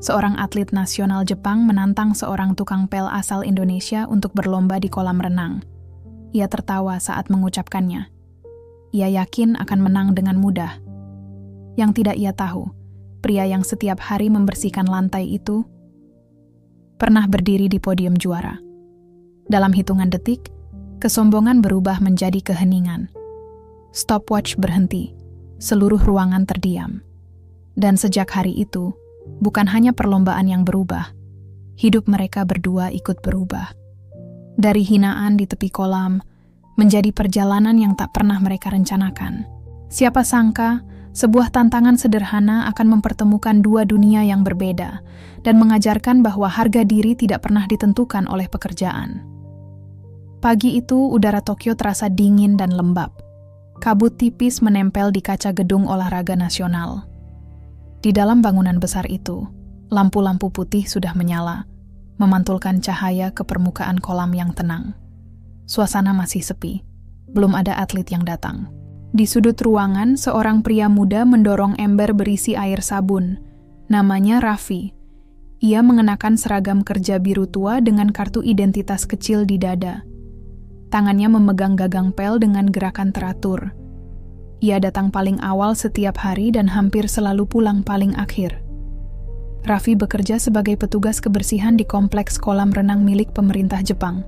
seorang atlet nasional Jepang menantang seorang tukang pel asal Indonesia untuk berlomba di kolam renang. Ia tertawa saat mengucapkannya. Ia yakin akan menang dengan mudah. Yang tidak ia tahu, pria yang setiap hari membersihkan lantai itu pernah berdiri di podium juara. Dalam hitungan detik, kesombongan berubah menjadi keheningan. Stopwatch berhenti, seluruh ruangan terdiam. Dan sejak hari itu, bukan hanya perlombaan yang berubah, hidup mereka berdua ikut berubah. Dari hinaan di tepi kolam, menjadi perjalanan yang tak pernah mereka rencanakan. Siapa sangka, sebuah tantangan sederhana akan mempertemukan dua dunia yang berbeda dan mengajarkan bahwa harga diri tidak pernah ditentukan oleh pekerjaan. Pagi itu, udara Tokyo terasa dingin dan lembab. Kabut tipis menempel di kaca gedung olahraga nasional. Di dalam bangunan besar itu, lampu-lampu putih sudah menyala, memantulkan cahaya ke permukaan kolam yang tenang. Suasana masih sepi, belum ada atlet yang datang. Di sudut ruangan, seorang pria muda mendorong ember berisi air sabun. Namanya Raffi. Ia mengenakan seragam kerja biru tua dengan kartu identitas kecil di dada. Tangannya memegang gagang pel dengan gerakan teratur. Ia datang paling awal setiap hari dan hampir selalu pulang paling akhir. Raffi bekerja sebagai petugas kebersihan di kompleks kolam renang milik pemerintah Jepang.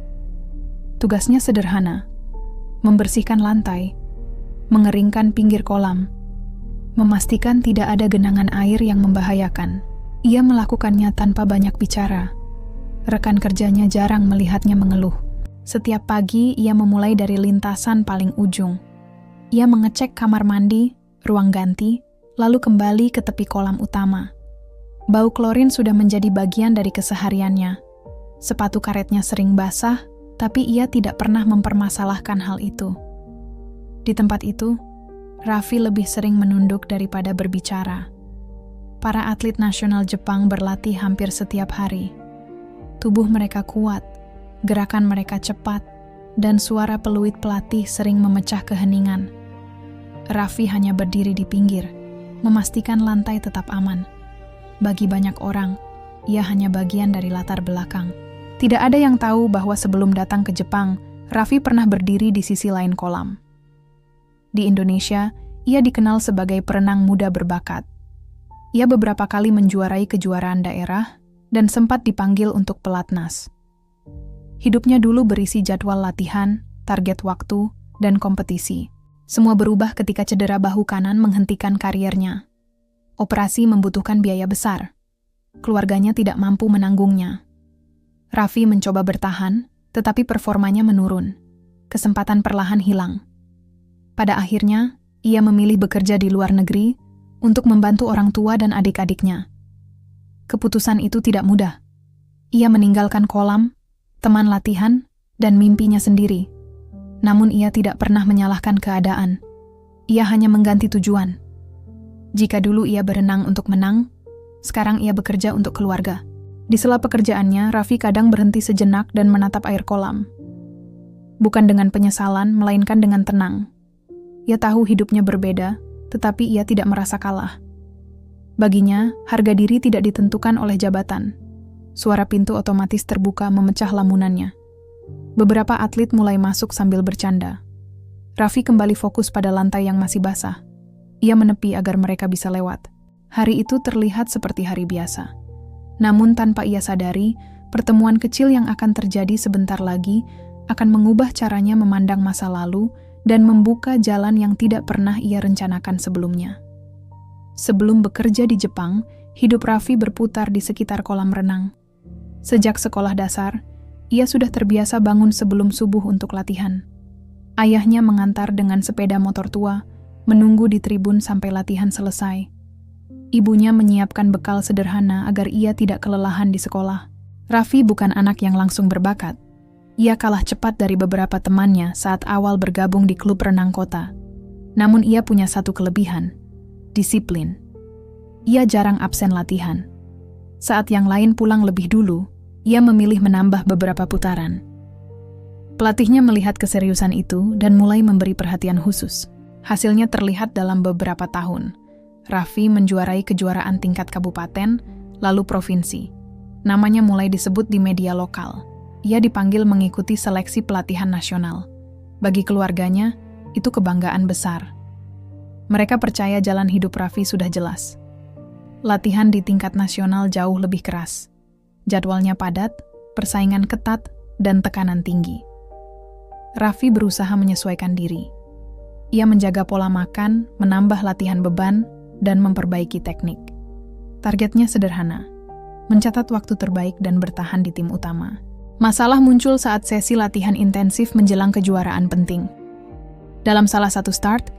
Tugasnya sederhana, membersihkan lantai, mengeringkan pinggir kolam, memastikan tidak ada genangan air yang membahayakan. Ia melakukannya tanpa banyak bicara. Rekan kerjanya jarang melihatnya mengeluh. Setiap pagi ia memulai dari lintasan paling ujung. Ia mengecek kamar mandi, ruang ganti, lalu kembali ke tepi kolam utama. Bau klorin sudah menjadi bagian dari kesehariannya. Sepatu karetnya sering basah, tapi ia tidak pernah mempermasalahkan hal itu. Di tempat itu, Raffi lebih sering menunduk daripada berbicara. Para atlet nasional Jepang berlatih hampir setiap hari. Tubuh mereka kuat, gerakan mereka cepat, dan suara peluit pelatih sering memecah keheningan. Raffi hanya berdiri di pinggir, memastikan lantai tetap aman. Bagi banyak orang, ia hanya bagian dari latar belakang. Tidak ada yang tahu bahwa sebelum datang ke Jepang, Raffi pernah berdiri di sisi lain kolam. Di Indonesia, ia dikenal sebagai perenang muda berbakat. Ia beberapa kali menjuarai kejuaraan daerah dan sempat dipanggil untuk pelatnas. Hidupnya dulu berisi jadwal latihan, target waktu, dan kompetisi. Semua berubah ketika cedera bahu kanan menghentikan kariernya. Operasi membutuhkan biaya besar. Keluarganya tidak mampu menanggungnya. Raffi mencoba bertahan, tetapi performanya menurun. Kesempatan perlahan hilang. Pada akhirnya, ia memilih bekerja di luar negeri untuk membantu orang tua dan adik-adiknya. Keputusan itu tidak mudah. Ia meninggalkan kolam, teman latihan, dan mimpinya sendiri. Namun ia tidak pernah menyalahkan keadaan. Ia hanya mengganti tujuan. Jika dulu ia berenang untuk menang, sekarang ia bekerja untuk keluarga. Di sela pekerjaannya, Raffi kadang berhenti sejenak dan menatap air kolam. Bukan dengan penyesalan, melainkan dengan tenang. Ia tahu hidupnya berbeda, tetapi ia tidak merasa kalah. Baginya, harga diri tidak ditentukan oleh jabatan. Suara pintu otomatis terbuka memecah lamunannya. Beberapa atlet mulai masuk sambil bercanda. Raffi kembali fokus pada lantai yang masih basah. Ia menepi agar mereka bisa lewat. Hari itu terlihat seperti hari biasa. Namun tanpa ia sadari, pertemuan kecil yang akan terjadi sebentar lagi akan mengubah caranya memandang masa lalu dan membuka jalan yang tidak pernah ia rencanakan sebelumnya. Sebelum bekerja di Jepang, hidup Raffi berputar di sekitar kolam renang. Sejak sekolah dasar, ia sudah terbiasa bangun sebelum subuh untuk latihan. Ayahnya mengantar dengan sepeda motor tua, menunggu di tribun sampai latihan selesai. Ibunya menyiapkan bekal sederhana agar ia tidak kelelahan di sekolah. Raffi bukan anak yang langsung berbakat. Ia kalah cepat dari beberapa temannya saat awal bergabung di klub renang kota. Namun ia punya satu kelebihan, disiplin. Ia jarang absen latihan. Saat yang lain pulang lebih dulu, ia memilih menambah beberapa putaran. Pelatihnya melihat keseriusan itu dan mulai memberi perhatian khusus. Hasilnya terlihat dalam beberapa tahun. Raffi menjuarai kejuaraan tingkat kabupaten, lalu provinsi. Namanya mulai disebut di media lokal. Ia dipanggil mengikuti seleksi pelatihan nasional. Bagi keluarganya, itu kebanggaan besar. Mereka percaya jalan hidup Raffi sudah jelas. Latihan di tingkat nasional jauh lebih keras. Jadwalnya padat, persaingan ketat, dan tekanan tinggi. Raffi berusaha menyesuaikan diri. Ia menjaga pola makan, menambah latihan beban, dan memperbaiki teknik. Targetnya sederhana, mencatat waktu terbaik dan bertahan di tim utama. Masalah muncul saat sesi latihan intensif menjelang kejuaraan penting. Dalam salah satu start,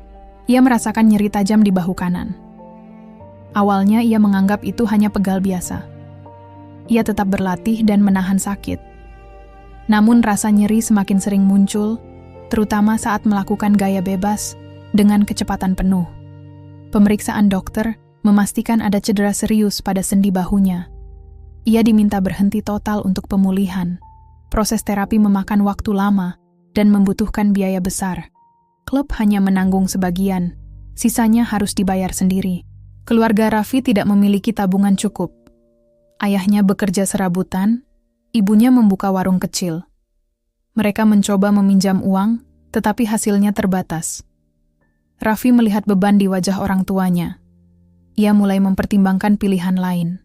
ia merasakan nyeri tajam di bahu kanan. Awalnya ia menganggap itu hanya pegal biasa. Ia tetap berlatih dan menahan sakit. Namun rasa nyeri semakin sering muncul, terutama saat melakukan gaya bebas dengan kecepatan penuh. Pemeriksaan dokter memastikan ada cedera serius pada sendi bahunya. Ia diminta berhenti total untuk pemulihan. Proses terapi memakan waktu lama dan membutuhkan biaya besar. Klub hanya menanggung sebagian, sisanya harus dibayar sendiri. Keluarga Raffi tidak memiliki tabungan cukup. Ayahnya bekerja serabutan, ibunya membuka warung kecil. Mereka mencoba meminjam uang, tetapi hasilnya terbatas. Raffi melihat beban di wajah orang tuanya. Ia mulai mempertimbangkan pilihan lain.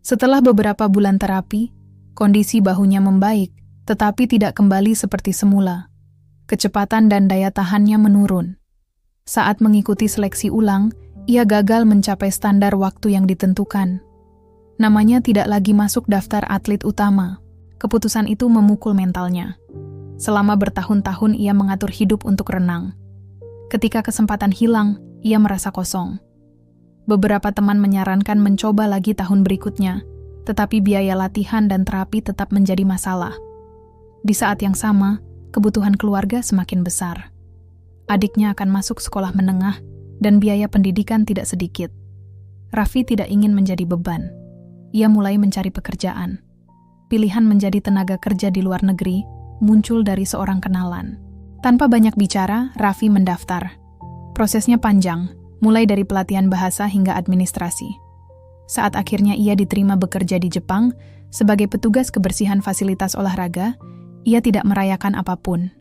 Setelah beberapa bulan terapi, kondisi bahunya membaik, tetapi tidak kembali seperti semula. Kecepatan dan daya tahannya menurun. Saat mengikuti seleksi ulang, ia gagal mencapai standar waktu yang ditentukan. Namanya tidak lagi masuk daftar atlet utama. Keputusan itu memukul mentalnya. Selama bertahun-tahun ia mengatur hidup untuk renang. Ketika kesempatan hilang, ia merasa kosong. Beberapa teman menyarankan mencoba lagi tahun berikutnya, tetapi biaya latihan dan terapi tetap menjadi masalah. Di saat yang sama, kebutuhan keluarga semakin besar. Adiknya akan masuk sekolah menengah, dan biaya pendidikan tidak sedikit. Raffi tidak ingin menjadi beban. Ia mulai mencari pekerjaan. Pilihan menjadi tenaga kerja di luar negeri muncul dari seorang kenalan. Tanpa banyak bicara, Raffi mendaftar. Prosesnya panjang, mulai dari pelatihan bahasa hingga administrasi. Saat akhirnya ia diterima bekerja di Jepang sebagai petugas kebersihan fasilitas olahraga, ia tidak merayakan apapun.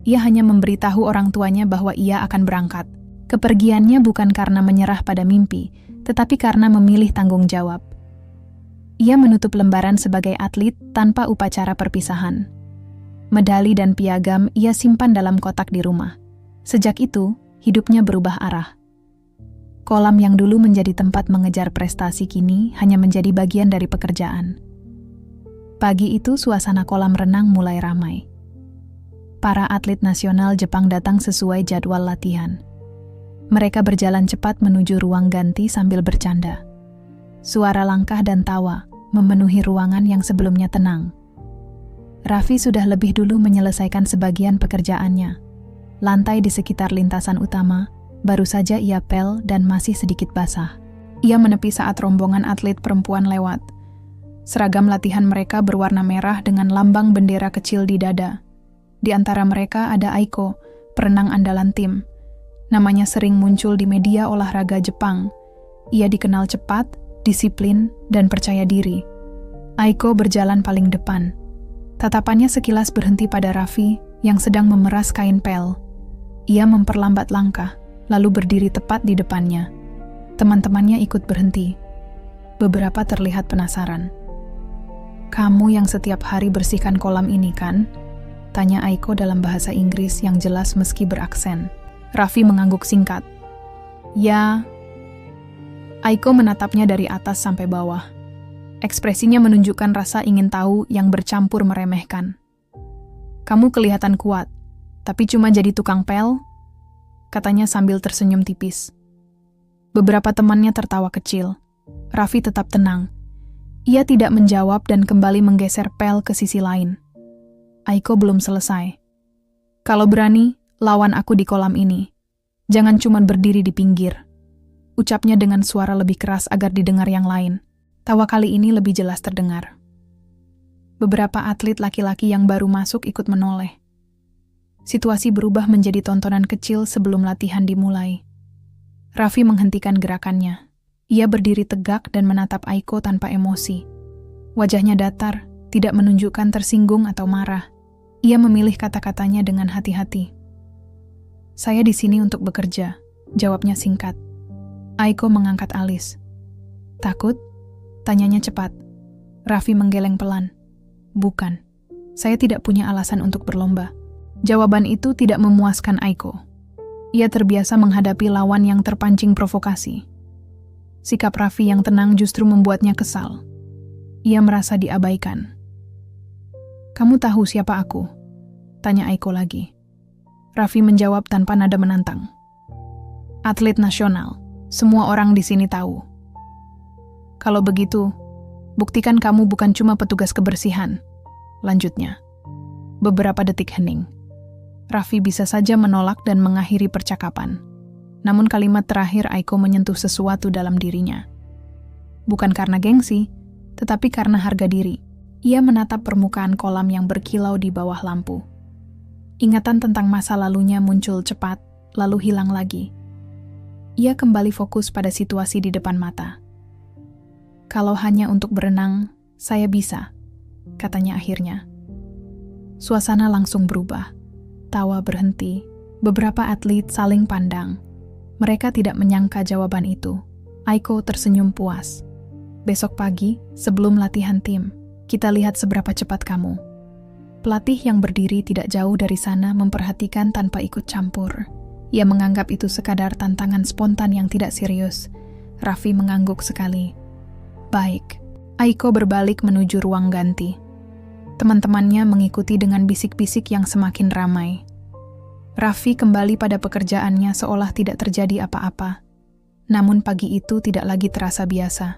Ia hanya memberitahu orang tuanya bahwa ia akan berangkat. Kepergiannya bukan karena menyerah pada mimpi, tetapi karena memilih tanggung jawab. Ia menutup lembaran sebagai atlet tanpa upacara perpisahan. Medali dan piagam ia simpan dalam kotak di rumah. Sejak itu, hidupnya berubah arah. Kolam yang dulu menjadi tempat mengejar prestasi kini hanya menjadi bagian dari pekerjaan. Pagi itu suasana kolam renang mulai ramai. Para atlet nasional Jepang datang sesuai jadwal latihan. Mereka berjalan cepat menuju ruang ganti sambil bercanda. Suara langkah dan tawa memenuhi ruangan yang sebelumnya tenang. Raffi sudah lebih dulu menyelesaikan sebagian pekerjaannya. Lantai di sekitar lintasan utama baru saja ia pel dan masih sedikit basah. Ia menepi saat rombongan atlet perempuan lewat. Seragam latihan mereka berwarna merah dengan lambang bendera kecil di dada. Di antara mereka ada Aiko, perenang andalan tim. Namanya sering muncul di media olahraga Jepang. Ia dikenal cepat, disiplin, dan percaya diri. Aiko berjalan paling depan. Tatapannya sekilas berhenti pada Raffi yang sedang memeras kain pel. Ia memperlambat langkah, lalu berdiri tepat di depannya. Teman-temannya ikut berhenti. Beberapa terlihat penasaran. "Kamu yang setiap hari bersihkan kolam ini, kan?" tanya Aiko dalam bahasa Inggris yang jelas meski beraksen. Raffi mengangguk singkat. "Ya." Aiko menatapnya dari atas sampai bawah. Ekspresinya menunjukkan rasa ingin tahu yang bercampur meremehkan. "Kamu kelihatan kuat, tapi cuma jadi tukang pel?" katanya sambil tersenyum tipis. Beberapa temannya tertawa kecil. Raffi tetap tenang. Ia tidak menjawab dan kembali menggeser pel ke sisi lain. Aiko belum selesai. "Kalau berani, lawan aku di kolam ini. Jangan cuma berdiri di pinggir." Ucapnya dengan suara lebih keras agar didengar yang lain. Tawa kali ini lebih jelas terdengar. Beberapa atlet laki-laki yang baru masuk ikut menoleh. Situasi berubah menjadi tontonan kecil sebelum latihan dimulai. Raffi menghentikan gerakannya. Ia berdiri tegak dan menatap Aiko tanpa emosi. Wajahnya datar, tidak menunjukkan tersinggung atau marah. Ia memilih kata-katanya dengan hati-hati. "Saya di sini untuk bekerja," jawabnya singkat. Aiko mengangkat alis. "Takut?" tanyanya cepat. Raffi menggeleng pelan. "Bukan. Saya tidak punya alasan untuk berlomba." Jawaban itu tidak memuaskan Aiko. Ia terbiasa menghadapi lawan yang terpancing provokasi. Sikap Raffi yang tenang justru membuatnya kesal. Ia merasa diabaikan. "Kamu tahu siapa aku?" tanya Aiko lagi. Raffi menjawab tanpa nada menantang. "Atlet nasional. Semua orang di sini tahu." "Kalau begitu, buktikan kamu bukan cuma petugas kebersihan," lanjutnya. Beberapa detik hening. Raffi bisa saja menolak dan mengakhiri percakapan. Namun kalimat terakhir Aiko menyentuh sesuatu dalam dirinya. Bukan karena gengsi, tetapi karena harga diri. Ia menatap permukaan kolam yang berkilau di bawah lampu. Ingatan tentang masa lalunya muncul cepat, lalu hilang lagi. Ia kembali fokus pada situasi di depan mata. "Kalau hanya untuk berenang, saya bisa," katanya akhirnya. Suasana langsung berubah. Tawa berhenti. Beberapa atlet saling pandang. Mereka tidak menyangka jawaban itu. Aiko tersenyum puas. "Besok pagi, sebelum latihan tim, kita lihat seberapa cepat kamu." Pelatih yang berdiri tidak jauh dari sana memperhatikan tanpa ikut campur. Ia menganggap itu sekadar tantangan spontan yang tidak serius. Raffi mengangguk sekali. "Baik." Aiko berbalik menuju ruang ganti. Teman-temannya mengikuti dengan bisik-bisik yang semakin ramai. Raffi kembali pada pekerjaannya seolah tidak terjadi apa-apa. Namun pagi itu tidak lagi terasa biasa.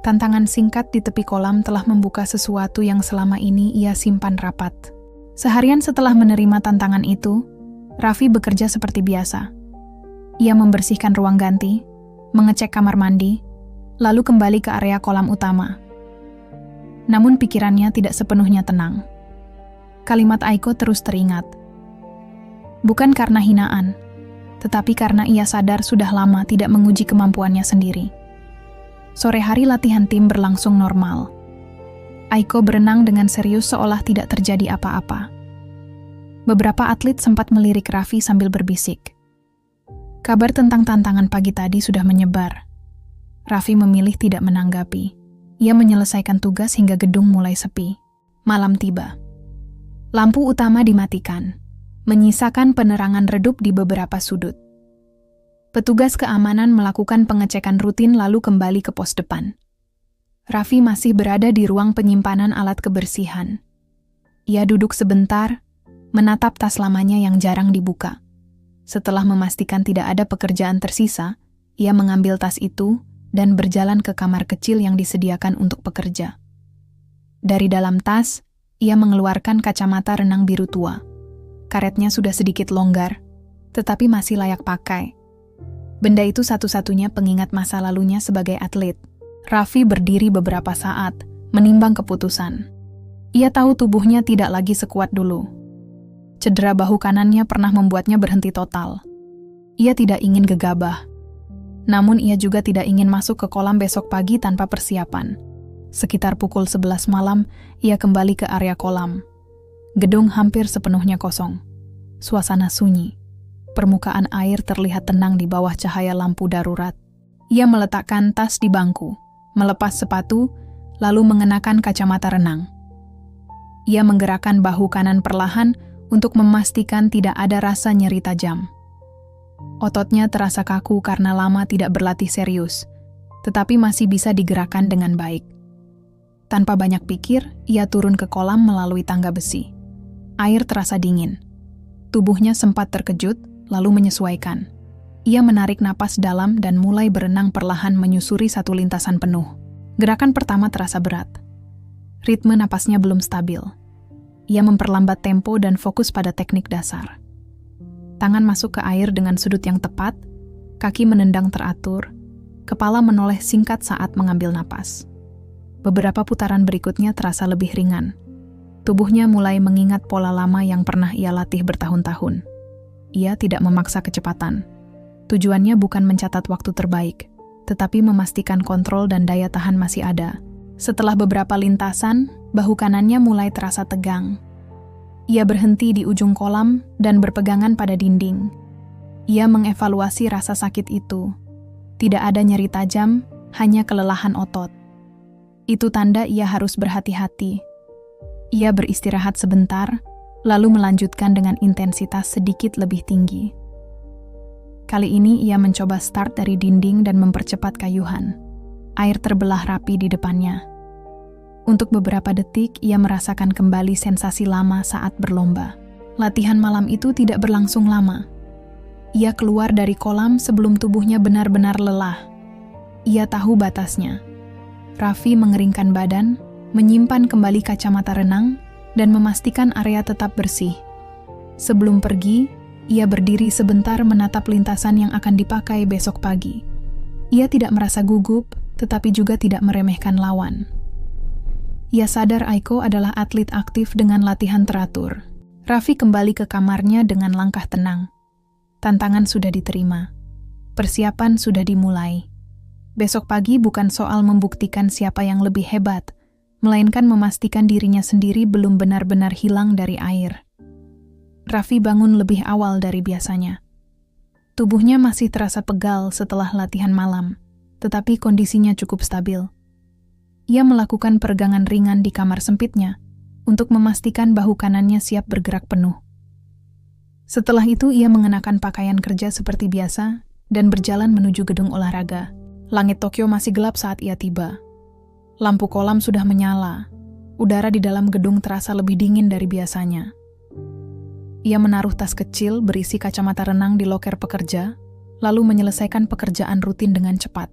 Tantangan singkat di tepi kolam telah membuka sesuatu yang selama ini ia simpan rapat. Seharian setelah menerima tantangan itu, Raffi bekerja seperti biasa. Ia membersihkan ruang ganti, mengecek kamar mandi, lalu kembali ke area kolam utama. Namun pikirannya tidak sepenuhnya tenang. Kalimat Aiko terus teringat. Bukan karena hinaan, tetapi karena ia sadar sudah lama tidak menguji kemampuannya sendiri. Sore hari latihan tim berlangsung normal. Aiko berenang dengan serius seolah tidak terjadi apa-apa. Beberapa atlet sempat melirik Raffi sambil berbisik. Kabar tentang tantangan pagi tadi sudah menyebar. Raffi memilih tidak menanggapi. Ia menyelesaikan tugas hingga gedung mulai sepi. Malam tiba. Lampu utama dimatikan, menyisakan penerangan redup di beberapa sudut. Petugas keamanan melakukan pengecekan rutin lalu kembali ke pos depan. Raffi masih berada di ruang penyimpanan alat kebersihan. Ia duduk sebentar, menatap tas lamanya yang jarang dibuka. Setelah memastikan tidak ada pekerjaan tersisa, ia mengambil tas itu dan berjalan ke kamar kecil yang disediakan untuk pekerja. Dari dalam tas, ia mengeluarkan kacamata renang biru tua. Karetnya sudah sedikit longgar, tetapi masih layak pakai. Benda itu satu-satunya pengingat masa lalunya sebagai atlet. Raffi berdiri beberapa saat, menimbang keputusan. Ia tahu tubuhnya tidak lagi sekuat dulu. Cedera bahu kanannya pernah membuatnya berhenti total. Ia tidak ingin gegabah. Namun ia juga tidak ingin masuk ke kolam besok pagi tanpa persiapan. Sekitar pukul 11 malam, ia kembali ke area kolam. Gedung hampir sepenuhnya kosong. Suasana sunyi. Permukaan air terlihat tenang di bawah cahaya lampu darurat. Ia meletakkan tas di bangku, melepas sepatu, lalu mengenakan kacamata renang. Ia menggerakkan bahu kanan perlahan untuk memastikan tidak ada rasa nyeri tajam. Ototnya terasa kaku karena lama tidak berlatih serius, tetapi masih bisa digerakkan dengan baik. Tanpa banyak pikir, ia turun ke kolam melalui tangga besi. Air terasa dingin. Tubuhnya sempat terkejut, lalu menyesuaikan. Ia menarik napas dalam dan mulai berenang perlahan menyusuri satu lintasan penuh. Gerakan pertama terasa berat. Ritme napasnya belum stabil. Ia memperlambat tempo dan fokus pada teknik dasar. Tangan masuk ke air dengan sudut yang tepat, kaki menendang teratur, kepala menoleh singkat saat mengambil napas. Beberapa putaran berikutnya terasa lebih ringan. Tubuhnya mulai mengingat pola lama yang pernah ia latih bertahun. Ia tidak memaksa kecepatan. Tujuannya bukan mencatat waktu terbaik, tetapi memastikan kontrol dan daya tahan masih ada. Setelah beberapa lintasan, bahu kanannya mulai terasa tegang. Ia berhenti di ujung kolam dan berpegangan pada dinding. Ia mengevaluasi rasa sakit itu. Tidak ada nyeri tajam, hanya kelelahan otot. Itu tanda ia harus berhati-hati. Ia beristirahat sebentar, lalu melanjutkan dengan intensitas sedikit lebih tinggi. Kali ini ia mencoba start dari dinding dan mempercepat kayuhan. Air terbelah rapi di depannya. Untuk beberapa detik, ia merasakan kembali sensasi lama saat berlomba. Latihan malam itu tidak berlangsung lama. Ia keluar dari kolam sebelum tubuhnya benar-benar lelah. Ia tahu batasnya. Raffi mengeringkan badan, menyimpan kembali kacamata renang, dan memastikan area tetap bersih. Sebelum pergi, ia berdiri sebentar menatap lintasan yang akan dipakai besok pagi. Ia tidak merasa gugup, tetapi juga tidak meremehkan lawan. Ia sadar Aiko adalah atlet aktif dengan latihan teratur. Raffi kembali ke kamarnya dengan langkah tenang. Tantangan sudah diterima. Persiapan sudah dimulai. Besok pagi bukan soal membuktikan siapa yang lebih hebat, melainkan memastikan dirinya sendiri belum benar-benar hilang dari air. Raffi bangun lebih awal dari biasanya. Tubuhnya masih terasa pegal setelah latihan malam, tetapi kondisinya cukup stabil. Ia melakukan peregangan ringan di kamar sempitnya untuk memastikan bahu kanannya siap bergerak penuh. Setelah itu ia mengenakan pakaian kerja seperti biasa dan berjalan menuju gedung olahraga. Langit Tokyo masih gelap saat ia tiba. Lampu kolam sudah menyala. Udara di dalam gedung terasa lebih dingin dari biasanya. Ia menaruh tas kecil berisi kacamata renang di loker pekerja, lalu menyelesaikan pekerjaan rutin dengan cepat.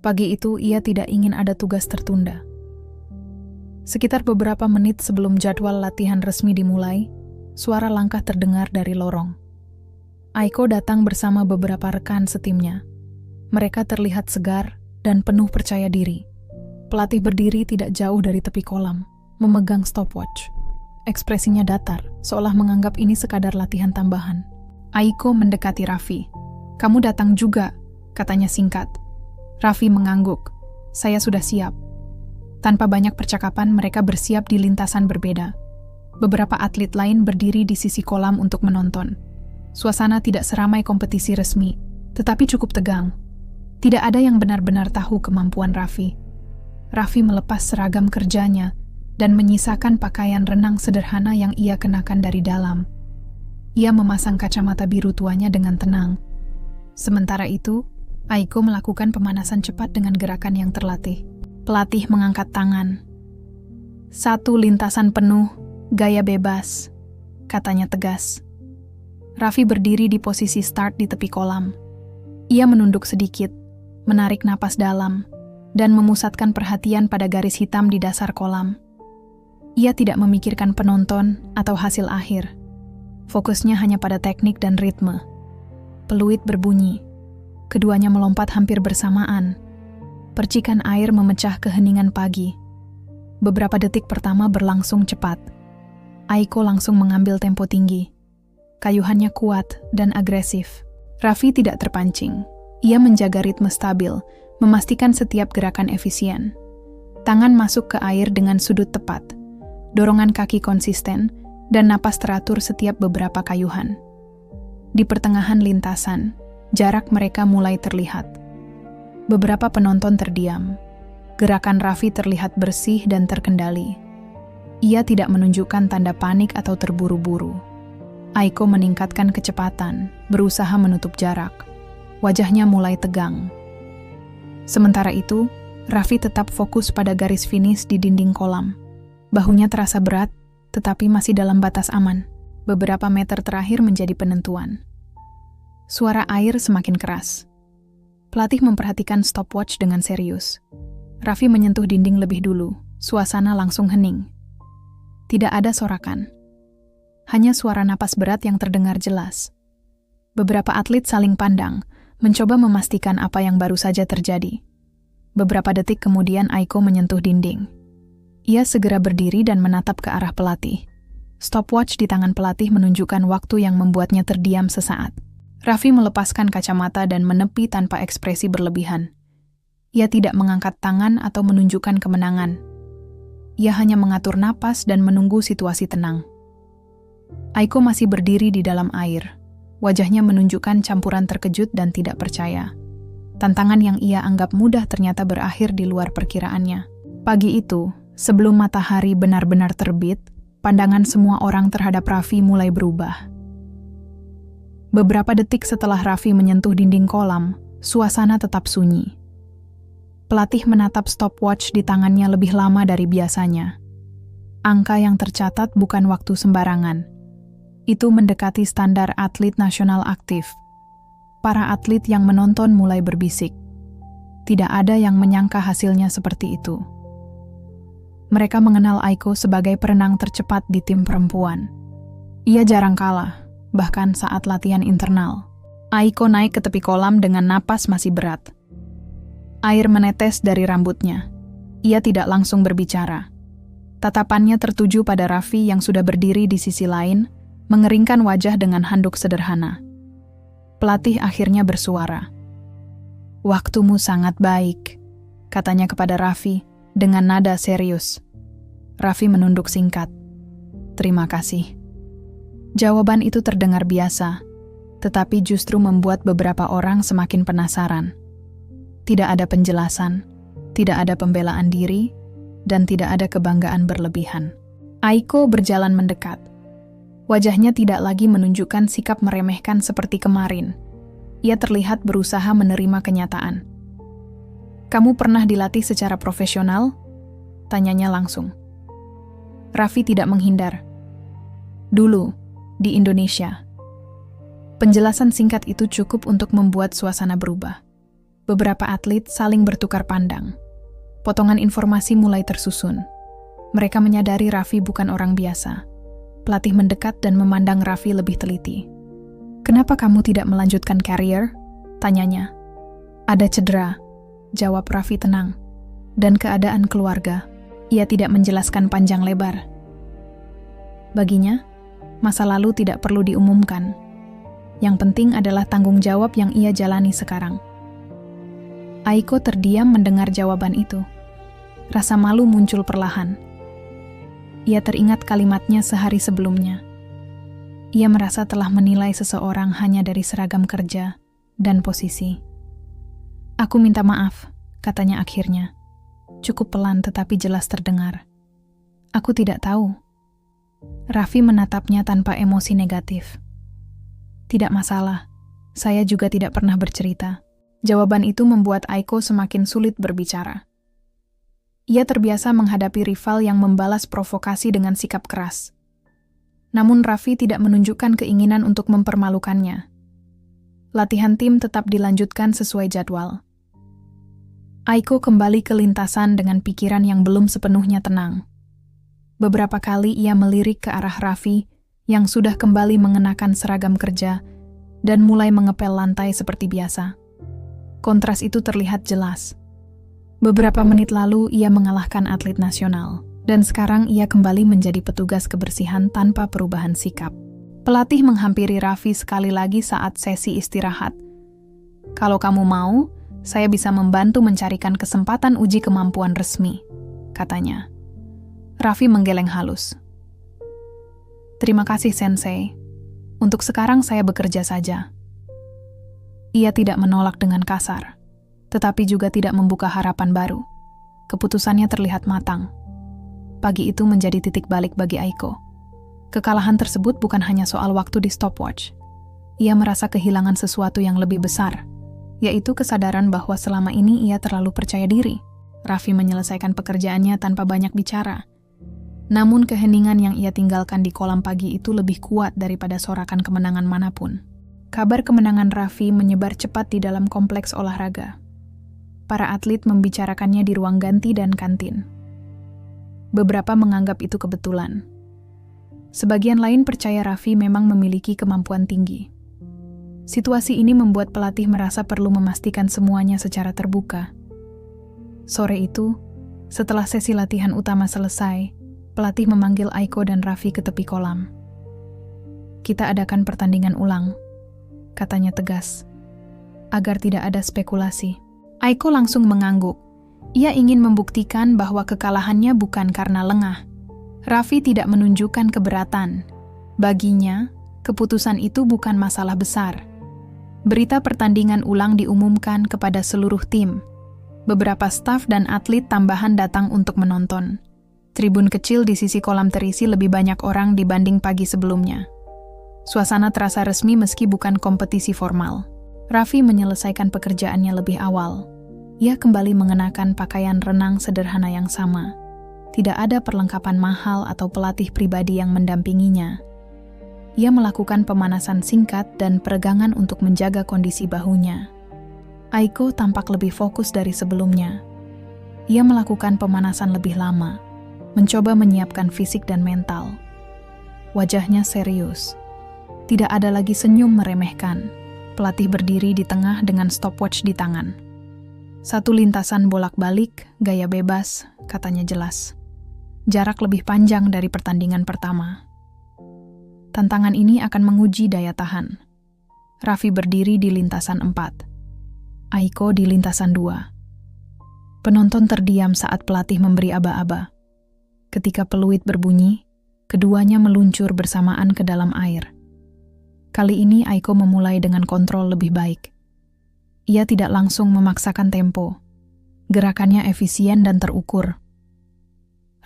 Pagi itu ia tidak ingin ada tugas tertunda. Sekitar beberapa menit sebelum jadwal latihan resmi dimulai, suara langkah terdengar dari lorong. Aiko datang bersama beberapa rekan setimnya. Mereka terlihat segar dan penuh percaya diri. Pelatih berdiri tidak jauh dari tepi kolam, memegang stopwatch. Ekspresinya datar, seolah menganggap ini sekadar latihan tambahan. Aiko mendekati Raffi. "Kamu datang juga," katanya singkat. Raffi mengangguk. "Saya sudah siap." Tanpa banyak percakapan, mereka bersiap di lintasan berbeda. Beberapa atlet lain berdiri di sisi kolam untuk menonton. Suasana tidak seramai kompetisi resmi, tetapi cukup tegang. Tidak ada yang benar-benar tahu kemampuan Raffi. Raffi melepas seragam kerjanya dan menyisakan pakaian renang sederhana yang ia kenakan dari dalam. Ia memasang kacamata biru tuanya dengan tenang. Sementara itu, Aiko melakukan pemanasan cepat dengan gerakan yang terlatih. Pelatih mengangkat tangan. "Satu lintasan penuh, gaya bebas," katanya tegas. Raffi berdiri di posisi start di tepi kolam. Ia menunduk sedikit, menarik napas dalam, dan memusatkan perhatian pada garis hitam di dasar kolam. Ia tidak memikirkan penonton atau hasil akhir. Fokusnya hanya pada teknik dan ritme. Peluit berbunyi. Keduanya melompat hampir bersamaan. Percikan air memecah keheningan pagi. Beberapa detik pertama berlangsung cepat. Aiko langsung mengambil tempo tinggi. Kayuhannya kuat dan agresif. Raffi tidak terpancing. Ia menjaga ritme stabil, memastikan setiap gerakan efisien. Tangan masuk ke air dengan sudut tepat. Dorongan kaki konsisten, dan napas teratur setiap beberapa kayuhan. Di pertengahan lintasan, jarak mereka mulai terlihat. Beberapa penonton terdiam. Gerakan Raffi terlihat bersih dan terkendali. Ia tidak menunjukkan tanda panik atau terburu-buru. Aiko meningkatkan kecepatan, berusaha menutup jarak. Wajahnya mulai tegang. Sementara itu, Raffi tetap fokus pada garis finish di dinding kolam. Bahunya terasa berat, tetapi masih dalam batas aman. Beberapa meter terakhir menjadi penentuan. Suara air semakin keras. Pelatih memperhatikan stopwatch dengan serius. Raffi menyentuh dinding lebih dulu. Suasana langsung hening. Tidak ada sorakan. Hanya suara napas berat yang terdengar jelas. Beberapa atlet saling pandang, mencoba memastikan apa yang baru saja terjadi. Beberapa detik kemudian Aiko menyentuh dinding. Ia segera berdiri dan menatap ke arah pelatih. Stopwatch di tangan pelatih menunjukkan waktu yang membuatnya terdiam sesaat. Raffi melepaskan kacamata dan menepi tanpa ekspresi berlebihan. Ia tidak mengangkat tangan atau menunjukkan kemenangan. Ia hanya mengatur napas dan menunggu situasi tenang. Aiko masih berdiri di dalam air. Wajahnya menunjukkan campuran terkejut dan tidak percaya. Tantangan yang ia anggap mudah ternyata berakhir di luar perkiraannya. Pagi itu, sebelum matahari benar-benar terbit, pandangan semua orang terhadap Raffi mulai berubah. Beberapa detik setelah Raffi menyentuh dinding kolam, suasana tetap sunyi. Pelatih menatap stopwatch di tangannya lebih lama dari biasanya. Angka yang tercatat bukan waktu sembarangan. Itu mendekati standar atlet nasional aktif. Para atlet yang menonton mulai berbisik. Tidak ada yang menyangka hasilnya seperti itu. Mereka mengenal Aiko sebagai perenang tercepat di tim perempuan. Ia jarang kalah. Bahkan saat latihan internal. Aiko naik ke tepi kolam dengan napas masih berat. Air menetes dari rambutnya. Ia tidak langsung berbicara. Tatapannya tertuju pada Raffi yang sudah berdiri di sisi lain, mengeringkan wajah dengan handuk sederhana. Pelatih akhirnya bersuara. "Waktumu sangat baik," katanya kepada Raffi dengan nada serius. Raffi menunduk singkat. "Terima kasih." Jawaban itu terdengar biasa, tetapi justru membuat beberapa orang semakin penasaran. Tidak ada penjelasan, tidak ada pembelaan diri, dan tidak ada kebanggaan berlebihan. Aiko berjalan mendekat. Wajahnya tidak lagi menunjukkan sikap meremehkan seperti kemarin. Ia terlihat berusaha menerima kenyataan. "Kamu pernah dilatih secara profesional?" tanyanya langsung. Raffi tidak menghindar. "Dulu, di Indonesia." Penjelasan singkat itu cukup untuk membuat suasana berubah. Beberapa atlet saling bertukar pandang. Potongan informasi mulai tersusun. Mereka menyadari Raffi bukan orang biasa. Pelatih mendekat dan memandang Raffi lebih teliti. "Kenapa kamu tidak melanjutkan karier?" tanyanya. "Ada cedera," jawab Raffi tenang. "Dan keadaan keluarga." Ia tidak menjelaskan panjang lebar. Baginya, masa lalu tidak perlu diumumkan. Yang penting adalah tanggung jawab yang ia jalani sekarang. Aiko terdiam mendengar jawaban itu. Rasa malu muncul perlahan. Ia teringat kalimatnya sehari sebelumnya. Ia merasa telah menilai seseorang hanya dari seragam kerja dan posisi. "Aku minta maaf," katanya akhirnya. Cukup pelan tetapi jelas terdengar. "Aku tidak tahu." Raffi menatapnya tanpa emosi negatif. "Tidak masalah, saya juga tidak pernah bercerita." Jawaban itu membuat Aiko semakin sulit berbicara. Ia terbiasa menghadapi rival yang membalas provokasi dengan sikap keras. Namun Raffi tidak menunjukkan keinginan untuk mempermalukannya. Latihan tim tetap dilanjutkan sesuai jadwal. Aiko kembali ke lintasan dengan pikiran yang belum sepenuhnya tenang. Beberapa kali ia melirik ke arah Raffi yang sudah kembali mengenakan seragam kerja dan mulai mengepel lantai seperti biasa. Kontras itu terlihat jelas. Beberapa menit lalu ia mengalahkan atlet nasional, dan sekarang ia kembali menjadi petugas kebersihan tanpa perubahan sikap. Pelatih menghampiri Raffi sekali lagi saat sesi istirahat. "Kalau kamu mau, saya bisa membantu mencarikan kesempatan uji kemampuan resmi," katanya. Raffi menggeleng halus. "Terima kasih, Sensei. Untuk sekarang saya bekerja saja." Ia tidak menolak dengan kasar, tetapi juga tidak membuka harapan baru. Keputusannya terlihat matang. Pagi itu menjadi titik balik bagi Aiko. Kekalahan tersebut bukan hanya soal waktu di stopwatch. Ia merasa kehilangan sesuatu yang lebih besar, yaitu kesadaran bahwa selama ini ia terlalu percaya diri. Raffi menyelesaikan pekerjaannya tanpa banyak bicara. Namun keheningan yang ia tinggalkan di kolam pagi itu lebih kuat daripada sorakan kemenangan manapun. Kabar kemenangan Raffi menyebar cepat di dalam kompleks olahraga. Para atlet membicarakannya di ruang ganti dan kantin. Beberapa menganggap itu kebetulan. Sebagian lain percaya Raffi memang memiliki kemampuan tinggi. Situasi ini membuat pelatih merasa perlu memastikan semuanya secara terbuka. Sore itu, setelah sesi latihan utama selesai, pelatih memanggil Aiko dan Raffi ke tepi kolam. "Kita adakan pertandingan ulang," katanya tegas, agar tidak ada spekulasi. Aiko langsung mengangguk. Ia ingin membuktikan bahwa kekalahannya bukan karena lengah. Raffi tidak menunjukkan keberatan. Baginya, keputusan itu bukan masalah besar. Berita pertandingan ulang diumumkan kepada seluruh tim. Beberapa staf dan atlet tambahan datang untuk menonton. Tribun kecil di sisi kolam terisi lebih banyak orang dibanding pagi sebelumnya. Suasana terasa resmi meski bukan kompetisi formal. Raffi menyelesaikan pekerjaannya lebih awal. Ia kembali mengenakan pakaian renang sederhana yang sama. Tidak ada perlengkapan mahal atau pelatih pribadi yang mendampinginya. Ia melakukan pemanasan singkat dan peregangan untuk menjaga kondisi bahunya. Aiko tampak lebih fokus dari sebelumnya. Ia melakukan pemanasan lebih lama, mencoba menyiapkan fisik dan mental. Wajahnya serius. Tidak ada lagi senyum meremehkan. Pelatih berdiri di tengah dengan stopwatch di tangan. Satu lintasan bolak-balik, gaya bebas, katanya jelas. Jarak lebih panjang dari pertandingan pertama. Tantangan ini akan menguji daya tahan. Raffi berdiri di lintasan 4. Aiko di lintasan 2. Penonton terdiam saat pelatih memberi aba-aba. Ketika peluit berbunyi, keduanya meluncur bersamaan ke dalam air. Kali ini Aiko memulai dengan kontrol lebih baik. Ia tidak langsung memaksakan tempo. Gerakannya efisien dan terukur.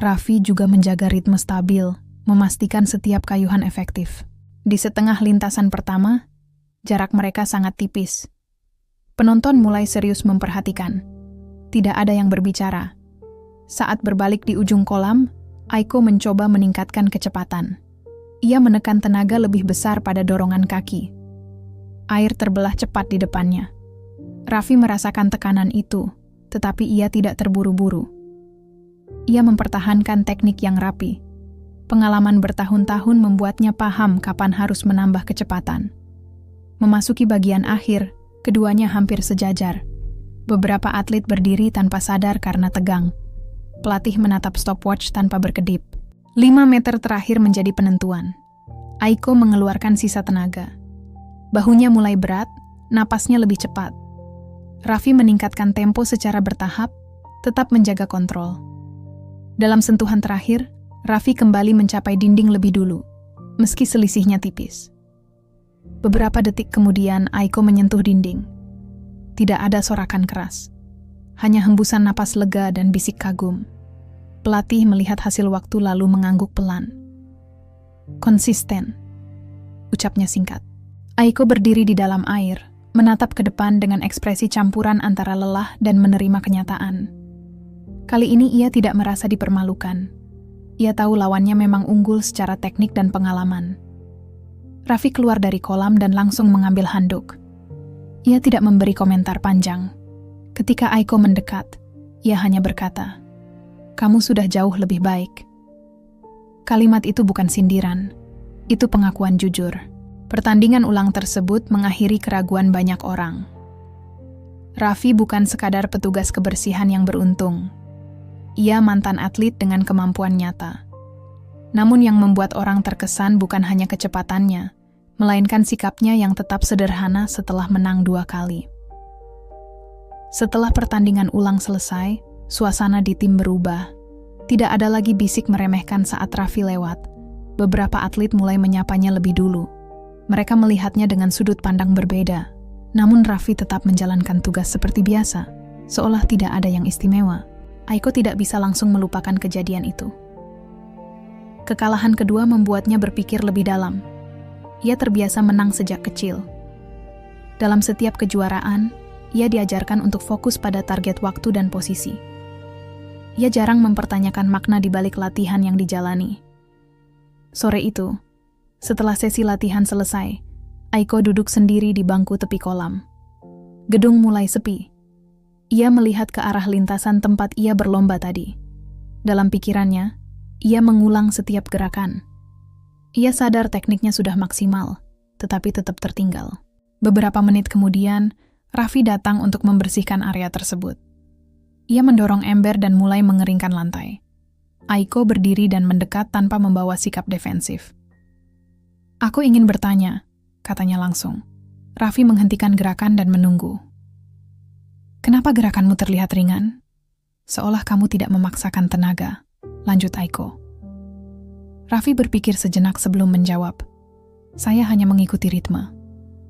Raffi juga menjaga ritme stabil, memastikan setiap kayuhan efektif. Di setengah lintasan pertama, jarak mereka sangat tipis. Penonton mulai serius memperhatikan. Tidak ada yang berbicara. Saat berbalik di ujung kolam, Aiko mencoba meningkatkan kecepatan. Ia menekan tenaga lebih besar pada dorongan kaki. Air terbelah cepat di depannya. Raffi merasakan tekanan itu, tetapi ia tidak terburu-buru. Ia mempertahankan teknik yang rapi. Pengalaman bertahun-tahun membuatnya paham kapan harus menambah kecepatan. Memasuki bagian akhir, keduanya hampir sejajar. Beberapa atlet berdiri tanpa sadar karena tegang. Pelatih menatap stopwatch tanpa berkedip. 5 meter terakhir menjadi penentuan. Aiko mengeluarkan sisa tenaga. Bahunya mulai berat, napasnya lebih cepat. Raffi meningkatkan tempo secara bertahap, tetap menjaga kontrol. Dalam sentuhan terakhir, Raffi kembali mencapai dinding lebih dulu, meski selisihnya tipis. Beberapa detik kemudian, Aiko menyentuh dinding. Tidak ada sorakan keras. Hanya hembusan napas lega dan bisik kagum. Pelatih melihat hasil waktu lalu mengangguk pelan. Konsisten, ucapnya singkat. Aiko berdiri di dalam air, menatap ke depan dengan ekspresi campuran antara lelah dan menerima kenyataan. Kali ini ia tidak merasa dipermalukan. Ia tahu lawannya memang unggul secara teknik dan pengalaman. Raffi keluar dari kolam dan langsung mengambil handuk. Ia tidak memberi komentar panjang. Ketika Aiko mendekat, ia hanya berkata, "Kamu sudah jauh lebih baik." Kalimat itu bukan sindiran, itu pengakuan jujur. Pertandingan ulang tersebut mengakhiri keraguan banyak orang. Raffi bukan sekadar petugas kebersihan yang beruntung. Ia mantan atlet dengan kemampuan nyata. Namun yang membuat orang terkesan bukan hanya kecepatannya, melainkan sikapnya yang tetap sederhana setelah menang 2 kali. Setelah pertandingan ulang selesai, suasana di tim berubah. Tidak ada lagi bisik meremehkan saat Raffi lewat. Beberapa atlet mulai menyapanya lebih dulu. Mereka melihatnya dengan sudut pandang berbeda. Namun Raffi tetap menjalankan tugas seperti biasa, seolah tidak ada yang istimewa. Aiko tidak bisa langsung melupakan kejadian itu. Kekalahan kedua membuatnya berpikir lebih dalam. Ia terbiasa menang sejak kecil. Dalam setiap kejuaraan, ia diajarkan untuk fokus pada target waktu dan posisi. Ia jarang mempertanyakan makna di balik latihan yang dijalani. Sore itu, setelah sesi latihan selesai, Aiko duduk sendiri di bangku tepi kolam. Gedung mulai sepi. Ia melihat ke arah lintasan tempat ia berlomba tadi. Dalam pikirannya, ia mengulang setiap gerakan. Ia sadar tekniknya sudah maksimal, tetapi tetap tertinggal. Beberapa menit kemudian, Raffi datang untuk membersihkan area tersebut. Ia mendorong ember dan mulai mengeringkan lantai. Aiko berdiri dan mendekat tanpa membawa sikap defensif. "Aku ingin bertanya," katanya langsung. Raffi menghentikan gerakan dan menunggu. Kenapa gerakanmu terlihat ringan? Seolah kamu tidak memaksakan tenaga, lanjut Aiko. Raffi berpikir sejenak sebelum menjawab. Saya hanya mengikuti ritme.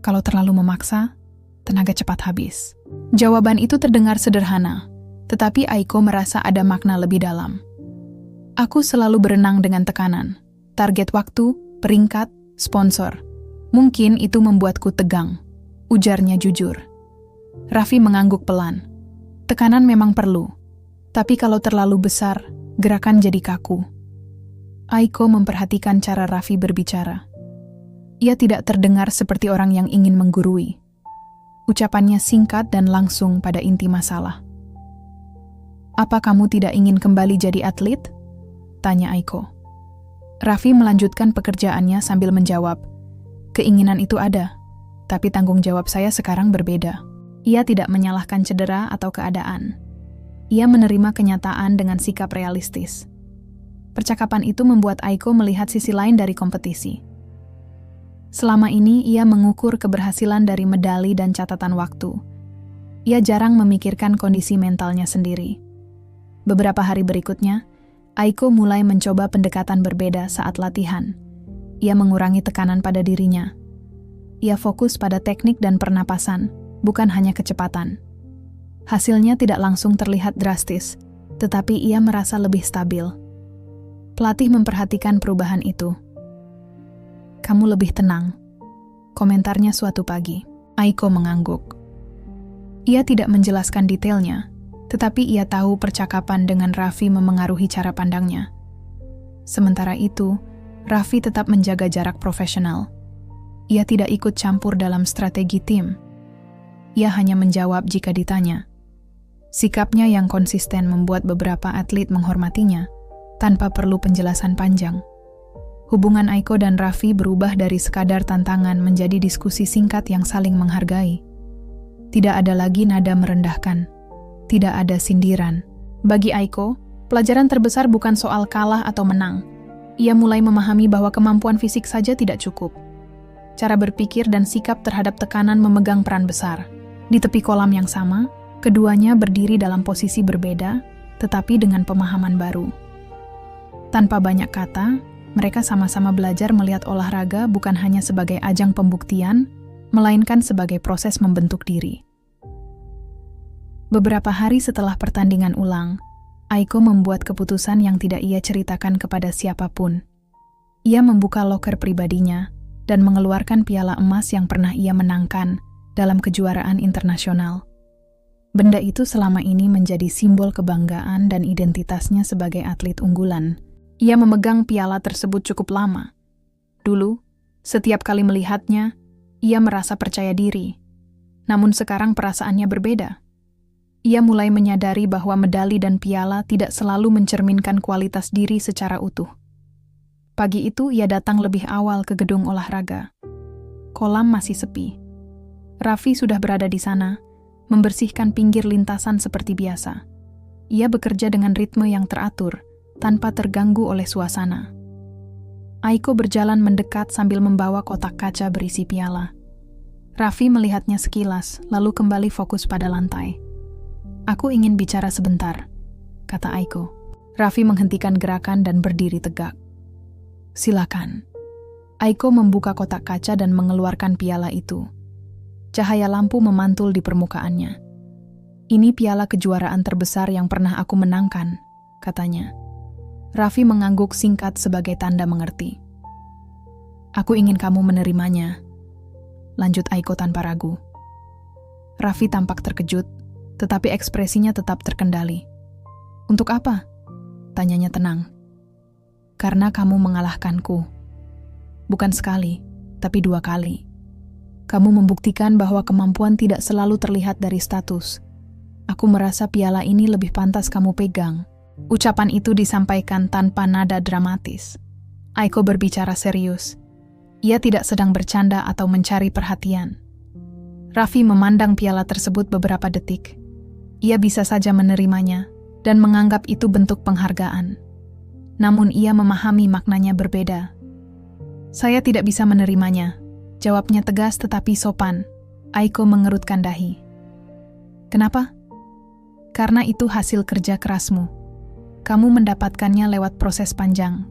Kalau terlalu memaksa, tenaga cepat habis. Jawaban itu terdengar sederhana, tetapi Aiko merasa ada makna lebih dalam. Aku selalu berenang dengan tekanan. Target waktu, peringkat, sponsor. Mungkin itu membuatku tegang, ujarnya jujur. Raffi mengangguk pelan. Tekanan memang perlu, tapi kalau terlalu besar, gerakan jadi kaku. Aiko memperhatikan cara Raffi berbicara. Ia tidak terdengar seperti orang yang ingin menggurui. Ucapannya singkat dan langsung pada inti masalah. Apa kamu tidak ingin kembali jadi atlet? Tanya Aiko. Raffi melanjutkan pekerjaannya sambil menjawab, keinginan itu ada, tapi tanggung jawab saya sekarang berbeda. Ia tidak menyalahkan cedera atau keadaan. Ia menerima kenyataan dengan sikap realistis. Percakapan itu membuat Aiko melihat sisi lain dari kompetisi. Selama ini ia mengukur keberhasilan dari medali dan catatan waktu. Ia jarang memikirkan kondisi mentalnya sendiri. Beberapa hari berikutnya, Aiko mulai mencoba pendekatan berbeda saat latihan. Ia mengurangi tekanan pada dirinya. Ia fokus pada teknik dan pernapasan, bukan hanya kecepatan. Hasilnya tidak langsung terlihat drastis, tetapi ia merasa lebih stabil. Pelatih memperhatikan perubahan itu. Kamu lebih tenang, komentarnya suatu pagi. Aiko mengangguk. Ia tidak menjelaskan detailnya, tetapi ia tahu percakapan dengan Raffi memengaruhi cara pandangnya. Sementara itu, Raffi tetap menjaga jarak profesional. Ia tidak ikut campur dalam strategi tim. Ia hanya menjawab jika ditanya. Sikapnya yang konsisten membuat beberapa atlet menghormatinya, tanpa perlu penjelasan panjang. Hubungan Aiko dan Raffi berubah dari sekadar tantangan menjadi diskusi singkat yang saling menghargai. Tidak ada lagi nada merendahkan. Tidak ada sindiran. Bagi Aiko, pelajaran terbesar bukan soal kalah atau menang. Ia mulai memahami bahwa kemampuan fisik saja tidak cukup. Cara berpikir dan sikap terhadap tekanan memegang peran besar. Di tepi kolam yang sama, keduanya berdiri dalam posisi berbeda, tetapi dengan pemahaman baru. Tanpa banyak kata, mereka sama-sama belajar melihat olahraga bukan hanya sebagai ajang pembuktian, melainkan sebagai proses membentuk diri. Beberapa hari setelah pertandingan ulang, Aiko membuat keputusan yang tidak ia ceritakan kepada siapapun. Ia membuka loker pribadinya dan mengeluarkan piala emas yang pernah ia menangkan dalam kejuaraan internasional. Benda itu selama ini menjadi simbol kebanggaan dan identitasnya sebagai atlet unggulan. Ia memegang piala tersebut cukup lama. Dulu, setiap kali melihatnya, ia merasa percaya diri. Namun sekarang perasaannya berbeda. Ia mulai menyadari bahwa medali dan piala tidak selalu mencerminkan kualitas diri secara utuh. Pagi itu ia datang lebih awal ke gedung olahraga. Kolam masih sepi. Raffi sudah berada di sana, membersihkan pinggir lintasan seperti biasa. Ia bekerja dengan ritme yang teratur, tanpa terganggu oleh suasana. Aiko berjalan mendekat sambil membawa kotak kaca berisi piala. Raffi melihatnya sekilas, lalu kembali fokus pada lantai. Aku ingin bicara sebentar, kata Aiko. Raffi menghentikan gerakan dan berdiri tegak. Silakan. Aiko membuka kotak kaca dan mengeluarkan piala itu. Cahaya lampu memantul di permukaannya. Ini piala kejuaraan terbesar yang pernah aku menangkan, katanya. Raffi mengangguk singkat sebagai tanda mengerti. Aku ingin kamu menerimanya, lanjut Aiko tanpa ragu. Raffi tampak terkejut, tetapi ekspresinya tetap terkendali. Untuk apa? Tanyanya tenang. Karena kamu mengalahkanku. Bukan sekali, tapi 2 kali. Kamu membuktikan bahwa kemampuan tidak selalu terlihat dari status. Aku merasa piala ini lebih pantas kamu pegang. Ucapan itu disampaikan tanpa nada dramatis. Aiko berbicara serius. Ia tidak sedang bercanda atau mencari perhatian. Raffi memandang piala tersebut beberapa detik. Ia bisa saja menerimanya dan menganggap itu bentuk penghargaan. Namun ia memahami maknanya berbeda. Saya tidak bisa menerimanya, jawabnya tegas tetapi sopan. Aiko mengerutkan dahi. Kenapa? Karena itu hasil kerja kerasmu. Kamu mendapatkannya lewat proses panjang.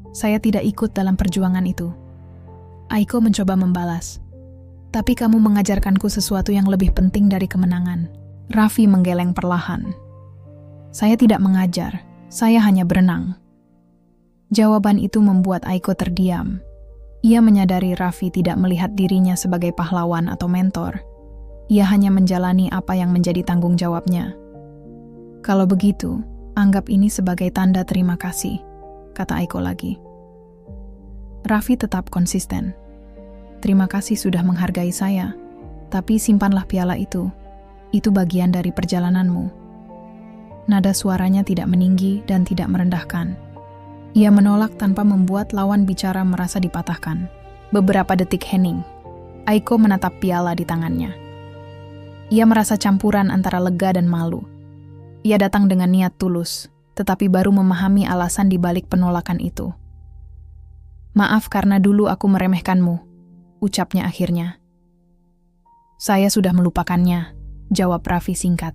Saya tidak ikut dalam perjuangan itu. Aiko mencoba membalas. Tapi kamu mengajarkanku sesuatu yang lebih penting dari kemenangan. Raffi menggeleng perlahan. Saya tidak mengajar, saya hanya berenang. Jawaban itu membuat Aiko terdiam. Ia menyadari Raffi tidak melihat dirinya sebagai pahlawan atau mentor. Ia hanya menjalani apa yang menjadi tanggung jawabnya. Kalau begitu, anggap ini sebagai tanda terima kasih, kata Aiko lagi. Raffi tetap konsisten. Terima kasih sudah menghargai saya, tapi simpanlah piala itu. Itu bagian dari perjalananmu. Nada suaranya tidak meninggi dan tidak merendahkan. Ia menolak tanpa membuat lawan bicara merasa dipatahkan. Beberapa detik hening, Aiko menatap piala di tangannya. Ia merasa campuran antara lega dan malu. Ia datang dengan niat tulus, tetapi baru memahami alasan di balik penolakan itu. Maaf karena dulu aku meremehkanmu, ucapnya akhirnya. Saya sudah melupakannya, jawab Raffi singkat.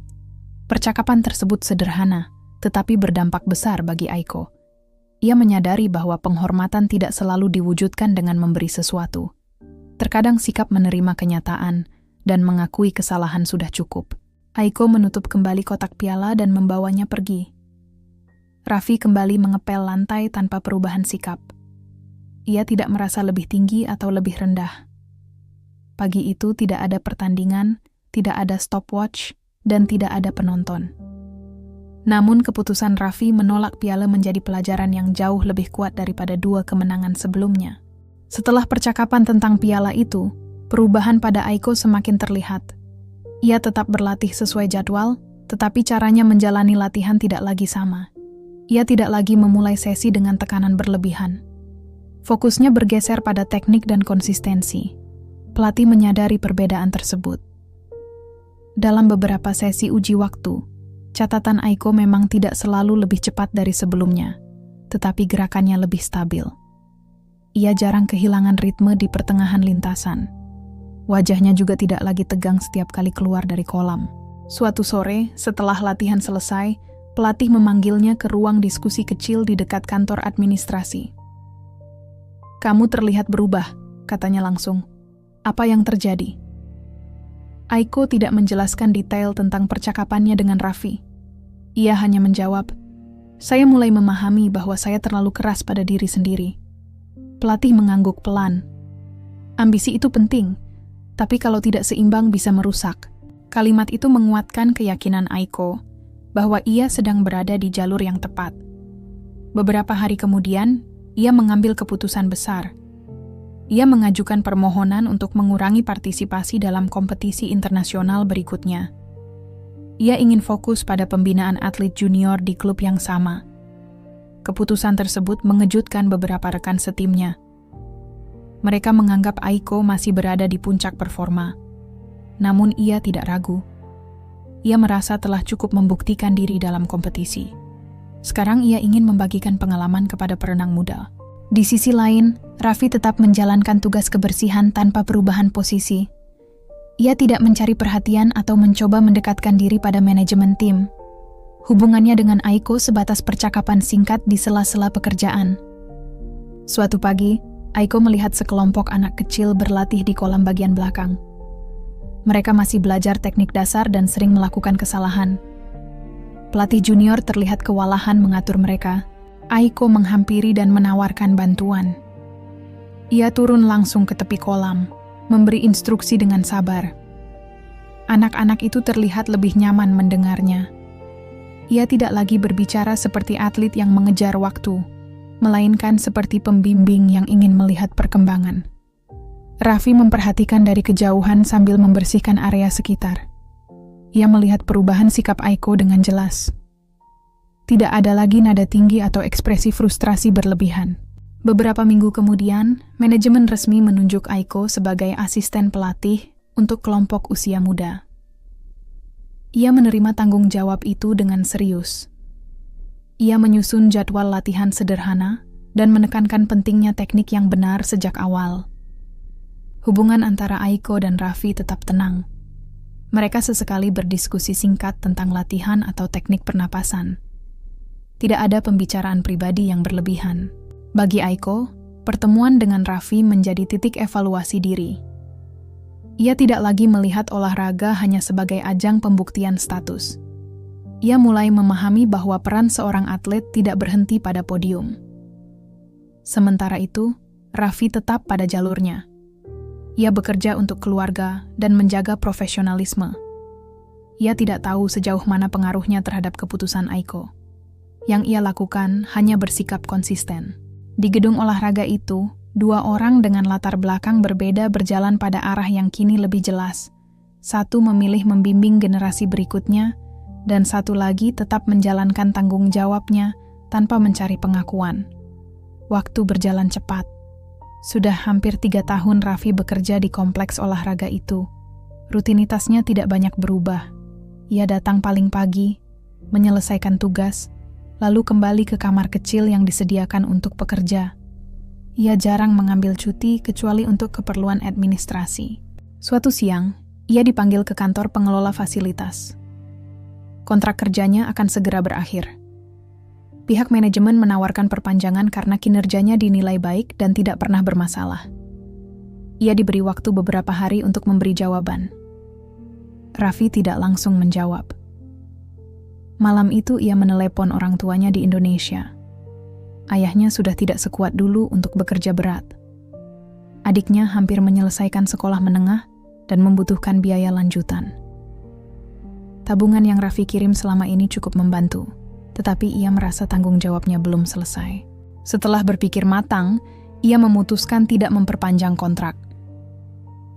Percakapan tersebut sederhana, tetapi berdampak besar bagi Aiko. Ia menyadari bahwa penghormatan tidak selalu diwujudkan dengan memberi sesuatu. Terkadang sikap menerima kenyataan dan mengakui kesalahan sudah cukup. Aiko menutup kembali kotak piala dan membawanya pergi. Raffi kembali mengepel lantai tanpa perubahan sikap. Ia tidak merasa lebih tinggi atau lebih rendah. Pagi itu tidak ada pertandingan, tidak ada stopwatch, dan tidak ada penonton. Namun keputusan Raffi menolak piala menjadi pelajaran yang jauh lebih kuat daripada 2 kemenangan sebelumnya. Setelah percakapan tentang piala itu, perubahan pada Aiko semakin terlihat. Ia tetap berlatih sesuai jadwal, tetapi caranya menjalani latihan tidak lagi sama. Ia tidak lagi memulai sesi dengan tekanan berlebihan. Fokusnya bergeser pada teknik dan konsistensi. Pelatih menyadari perbedaan tersebut. Dalam beberapa sesi uji waktu, catatan Aiko memang tidak selalu lebih cepat dari sebelumnya, tetapi gerakannya lebih stabil. Ia jarang kehilangan ritme di pertengahan lintasan. Wajahnya juga tidak lagi tegang setiap kali keluar dari kolam. Suatu sore, setelah latihan selesai, pelatih memanggilnya ke ruang diskusi kecil di dekat kantor administrasi. Kamu terlihat berubah, katanya langsung. Apa yang terjadi? Aiko tidak menjelaskan detail tentang percakapannya dengan Raffi. Ia hanya menjawab, saya mulai memahami bahwa saya terlalu keras pada diri sendiri. Pelatih mengangguk pelan. Ambisi itu penting, tapi kalau tidak seimbang bisa merusak. Kalimat itu menguatkan keyakinan Aiko bahwa ia sedang berada di jalur yang tepat. Beberapa hari kemudian, ia mengambil keputusan besar. Ia mengajukan permohonan untuk mengurangi partisipasi dalam kompetisi internasional berikutnya. Ia ingin fokus pada pembinaan atlet junior di klub yang sama. Keputusan tersebut mengejutkan beberapa rekan setimnya. Mereka menganggap Aiko masih berada di puncak performa. Namun ia tidak ragu. Ia merasa telah cukup membuktikan diri dalam kompetisi. Sekarang ia ingin membagikan pengalaman kepada perenang muda. Di sisi lain, Raffi tetap menjalankan tugas kebersihan tanpa perubahan posisi. Ia tidak mencari perhatian atau mencoba mendekatkan diri pada manajemen tim. Hubungannya dengan Aiko sebatas percakapan singkat di sela-sela pekerjaan. Suatu pagi, Aiko melihat sekelompok anak kecil berlatih di kolam bagian belakang. Mereka masih belajar teknik dasar dan sering melakukan kesalahan. Pelatih junior terlihat kewalahan mengatur mereka. Aiko menghampiri dan menawarkan bantuan. Ia turun langsung ke tepi kolam, memberi instruksi dengan sabar. Anak-anak itu terlihat lebih nyaman mendengarnya. Ia tidak lagi berbicara seperti atlet yang mengejar waktu, melainkan seperti pembimbing yang ingin melihat perkembangan. Raffi memperhatikan dari kejauhan sambil membersihkan area sekitar. Ia melihat perubahan sikap Aiko dengan jelas. Tidak ada lagi nada tinggi atau ekspresi frustrasi berlebihan. Beberapa minggu kemudian, manajemen resmi menunjuk Aiko sebagai asisten pelatih untuk kelompok usia muda. Ia menerima tanggung jawab itu dengan serius. Ia menyusun jadwal latihan sederhana dan menekankan pentingnya teknik yang benar sejak awal. Hubungan antara Aiko dan Raffi tetap tenang. Mereka sesekali berdiskusi singkat tentang latihan atau teknik pernapasan. Tidak ada pembicaraan pribadi yang berlebihan. Bagi Aiko, pertemuan dengan Raffi menjadi titik evaluasi diri. Ia tidak lagi melihat olahraga hanya sebagai ajang pembuktian status. Ia mulai memahami bahwa peran seorang atlet tidak berhenti pada podium. Sementara itu, Raffi tetap pada jalurnya. Ia bekerja untuk keluarga dan menjaga profesionalisme. Ia tidak tahu sejauh mana pengaruhnya terhadap keputusan Aiko. Yang ia lakukan hanya bersikap konsisten. Di gedung olahraga itu, dua orang dengan latar belakang berbeda berjalan pada arah yang kini lebih jelas. Satu memilih membimbing generasi berikutnya, dan satu lagi tetap menjalankan tanggung jawabnya tanpa mencari pengakuan. Waktu berjalan cepat. Sudah hampir 3 tahun Raffi bekerja di kompleks olahraga itu. Rutinitasnya tidak banyak berubah. Ia datang paling pagi, menyelesaikan tugas, lalu kembali ke kamar kecil yang disediakan untuk pekerja. Ia jarang mengambil cuti kecuali untuk keperluan administrasi. Suatu siang, ia dipanggil ke kantor pengelola fasilitas. Kontrak kerjanya akan segera berakhir. Pihak manajemen menawarkan perpanjangan karena kinerjanya dinilai baik dan tidak pernah bermasalah. Ia diberi waktu beberapa hari untuk memberi jawaban. Raffi tidak langsung menjawab. Malam itu ia menelepon orang tuanya di Indonesia. Ayahnya sudah tidak sekuat dulu untuk bekerja berat. Adiknya hampir menyelesaikan sekolah menengah dan membutuhkan biaya lanjutan. Tabungan yang Raffi kirim selama ini cukup membantu. Tetapi ia merasa tanggung jawabnya belum selesai. Setelah berpikir matang, ia memutuskan tidak memperpanjang kontrak.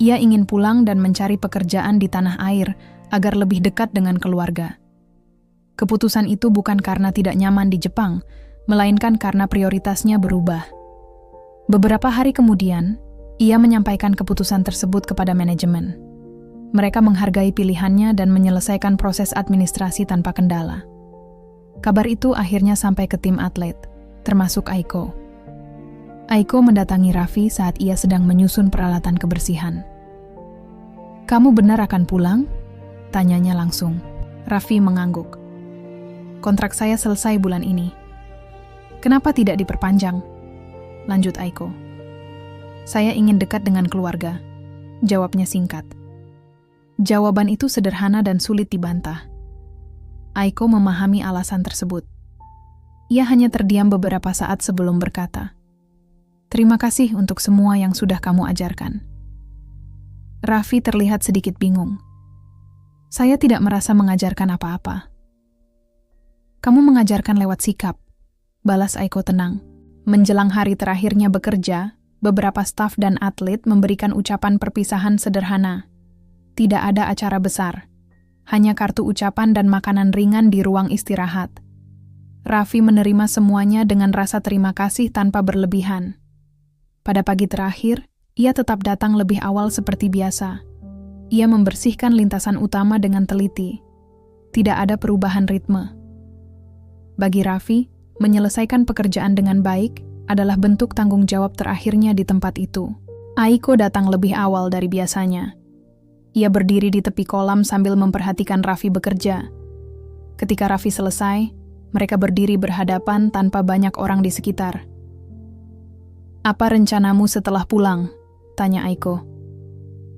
Ia ingin pulang dan mencari pekerjaan di tanah air agar lebih dekat dengan keluarga. Keputusan itu bukan karena tidak nyaman di Jepang, melainkan karena prioritasnya berubah. Beberapa hari kemudian, ia menyampaikan keputusan tersebut kepada manajemen. Mereka menghargai pilihannya dan menyelesaikan proses administrasi tanpa kendala. Kabar itu akhirnya sampai ke tim atlet, termasuk Aiko. Aiko mendatangi Raffi saat ia sedang menyusun peralatan kebersihan. "Kamu benar akan pulang?" tanyanya langsung. Raffi mengangguk. "Kontrak saya selesai bulan ini." "Kenapa tidak diperpanjang?" lanjut Aiko. "Saya ingin dekat dengan keluarga," jawabnya singkat. Jawaban itu sederhana dan sulit dibantah. Aiko memahami alasan tersebut. Ia hanya terdiam beberapa saat sebelum berkata, "Terima kasih untuk semua yang sudah kamu ajarkan." Raffi terlihat sedikit bingung. "Saya tidak merasa mengajarkan apa-apa." "Kamu mengajarkan lewat sikap," balas Aiko tenang. Menjelang hari terakhirnya bekerja, beberapa staf dan atlet memberikan ucapan perpisahan sederhana. Tidak ada acara besar. Hanya kartu ucapan dan makanan ringan di ruang istirahat. Raffi menerima semuanya dengan rasa terima kasih tanpa berlebihan. Pada pagi terakhir, ia tetap datang lebih awal seperti biasa. Ia membersihkan lintasan utama dengan teliti. Tidak ada perubahan ritme. Bagi Raffi, menyelesaikan pekerjaan dengan baik adalah bentuk tanggung jawab terakhirnya di tempat itu. Aiko datang lebih awal dari biasanya. Ia berdiri di tepi kolam sambil memperhatikan Raffi bekerja. Ketika Raffi selesai, mereka berdiri berhadapan tanpa banyak orang di sekitar. "Apa rencanamu setelah pulang?" tanya Aiko.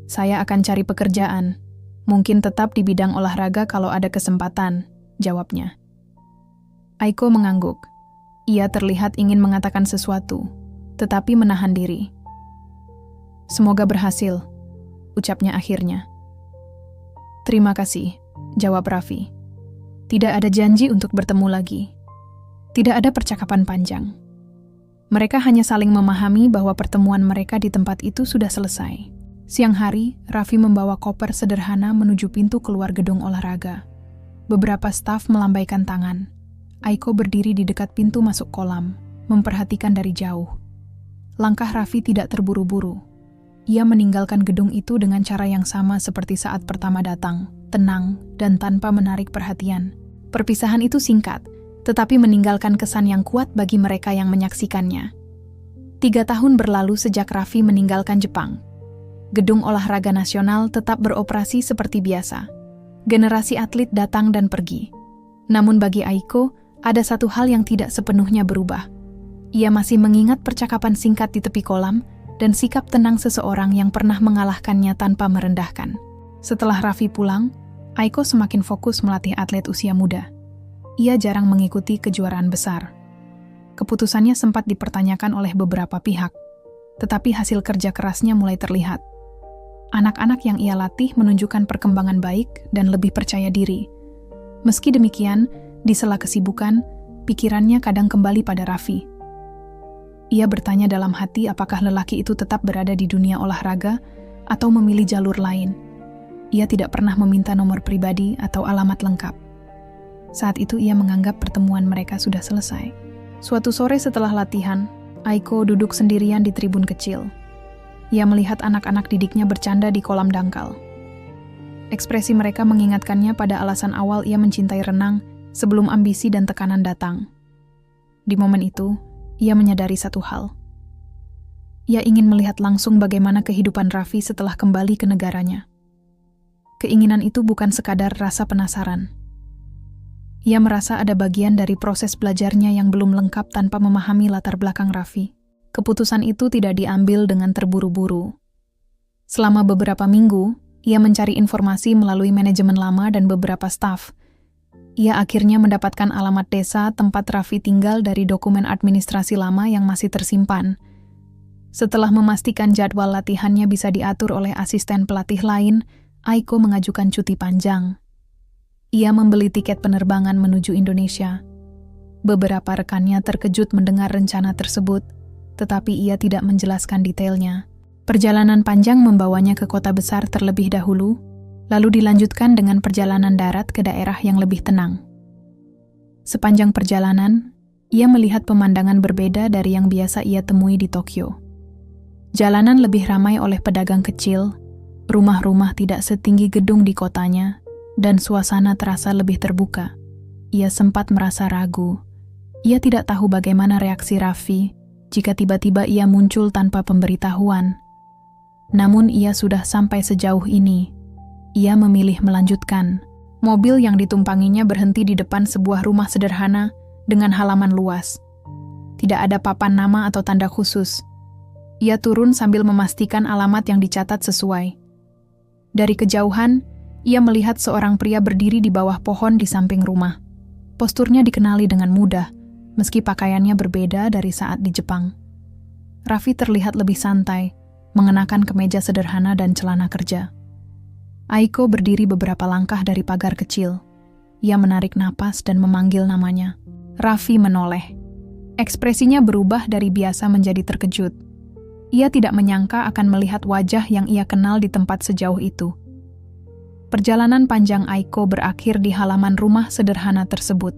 "Saya akan cari pekerjaan. Mungkin tetap di bidang olahraga kalau ada kesempatan," jawabnya. Aiko mengangguk. Ia terlihat ingin mengatakan sesuatu, tetapi menahan diri. "Semoga berhasil," ucapnya akhirnya. "Terima kasih," jawab Raffi. Tidak ada janji untuk bertemu lagi. Tidak ada percakapan panjang. Mereka hanya saling memahami bahwa pertemuan mereka di tempat itu sudah selesai. Siang hari, Raffi membawa koper sederhana menuju pintu keluar gedung olahraga. Beberapa staf melambaikan tangan. Aiko berdiri di dekat pintu masuk kolam, memperhatikan dari jauh. Langkah Raffi tidak terburu-buru. Ia meninggalkan gedung itu dengan cara yang sama seperti saat pertama datang, tenang dan tanpa menarik perhatian. Perpisahan itu singkat, tetapi meninggalkan kesan yang kuat bagi mereka yang menyaksikannya. 3 tahun berlalu sejak Raffi meninggalkan Jepang. Gedung olahraga nasional tetap beroperasi seperti biasa. Generasi atlet datang dan pergi. Namun bagi Aiko, ada satu hal yang tidak sepenuhnya berubah. Ia masih mengingat percakapan singkat di tepi kolam dan sikap tenang seseorang yang pernah mengalahkannya tanpa merendahkan. Setelah Raffi pulang, Aiko semakin fokus melatih atlet usia muda. Ia jarang mengikuti kejuaraan besar. Keputusannya sempat dipertanyakan oleh beberapa pihak, tetapi hasil kerja kerasnya mulai terlihat. Anak-anak yang ia latih menunjukkan perkembangan baik dan lebih percaya diri. Meski demikian, di sela kesibukan, pikirannya kadang kembali pada Raffi. Ia bertanya dalam hati apakah lelaki itu tetap berada di dunia olahraga atau memilih jalur lain. Ia tidak pernah meminta nomor pribadi atau alamat lengkap. Saat itu ia menganggap pertemuan mereka sudah selesai. Suatu sore setelah latihan, Aiko duduk sendirian di tribun kecil. Ia melihat anak-anak didiknya bercanda di kolam dangkal. Ekspresi mereka mengingatkannya pada alasan awal ia mencintai renang sebelum ambisi dan tekanan datang. Di momen itu, ia menyadari satu hal. Ia ingin melihat langsung bagaimana kehidupan Raffi setelah kembali ke negaranya. Keinginan itu bukan sekadar rasa penasaran. Ia merasa ada bagian dari proses belajarnya yang belum lengkap tanpa memahami latar belakang Raffi. Keputusan itu tidak diambil dengan terburu-buru. Selama beberapa minggu, ia mencari informasi melalui manajemen lama dan beberapa staf. Ia akhirnya mendapatkan alamat desa tempat Raffi tinggal dari dokumen administrasi lama yang masih tersimpan. Setelah memastikan jadwal latihannya bisa diatur oleh asisten pelatih lain, Aiko mengajukan cuti panjang. Ia membeli tiket penerbangan menuju Indonesia. Beberapa rekannya terkejut mendengar rencana tersebut, tetapi ia tidak menjelaskan detailnya. Perjalanan panjang membawanya ke kota besar terlebih dahulu, lalu dilanjutkan dengan perjalanan darat ke daerah yang lebih tenang. Sepanjang perjalanan, ia melihat pemandangan berbeda dari yang biasa ia temui di Tokyo. Jalanan lebih ramai oleh pedagang kecil, rumah-rumah tidak setinggi gedung di kotanya, dan suasana terasa lebih terbuka. Ia sempat merasa ragu. Ia tidak tahu bagaimana reaksi Raffi jika tiba-tiba ia muncul tanpa pemberitahuan. Namun ia sudah sampai sejauh ini. Ia memilih melanjutkan. Mobil yang ditumpanginya berhenti di depan sebuah rumah sederhana dengan halaman luas. Tidak ada papan nama atau tanda khusus. Ia turun sambil memastikan alamat yang dicatat sesuai. Dari kejauhan, ia melihat seorang pria berdiri di bawah pohon di samping rumah. Posturnya dikenali dengan mudah, meski pakaiannya berbeda dari saat di Jepang. Raffi terlihat lebih santai, mengenakan kemeja sederhana dan celana kerja. Aiko berdiri beberapa langkah dari pagar kecil. Ia menarik napas dan memanggil namanya. Raffi menoleh. Ekspresinya berubah dari biasa menjadi terkejut. Ia tidak menyangka akan melihat wajah yang ia kenal di tempat sejauh itu. Perjalanan panjang Aiko berakhir di halaman rumah sederhana tersebut.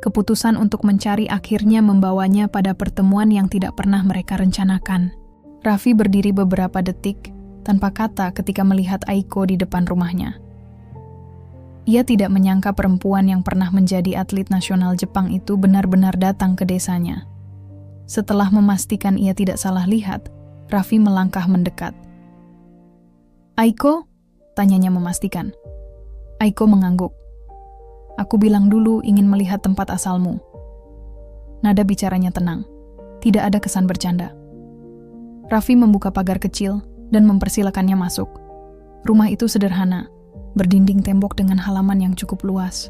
Keputusan untuk mencari akhirnya membawanya pada pertemuan yang tidak pernah mereka rencanakan. Raffi berdiri beberapa detik tanpa kata ketika melihat Aiko di depan rumahnya. Ia tidak menyangka perempuan yang pernah menjadi atlet nasional Jepang itu benar-benar datang ke desanya. Setelah memastikan ia tidak salah lihat, Raffi melangkah mendekat. "Aiko?" tanyanya memastikan. Aiko mengangguk. "Aku bilang dulu ingin melihat tempat asalmu." Nada bicaranya tenang. Tidak ada kesan bercanda. Raffi membuka pagar kecil dan mempersilakannya masuk. Rumah itu sederhana, berdinding tembok dengan halaman yang cukup luas.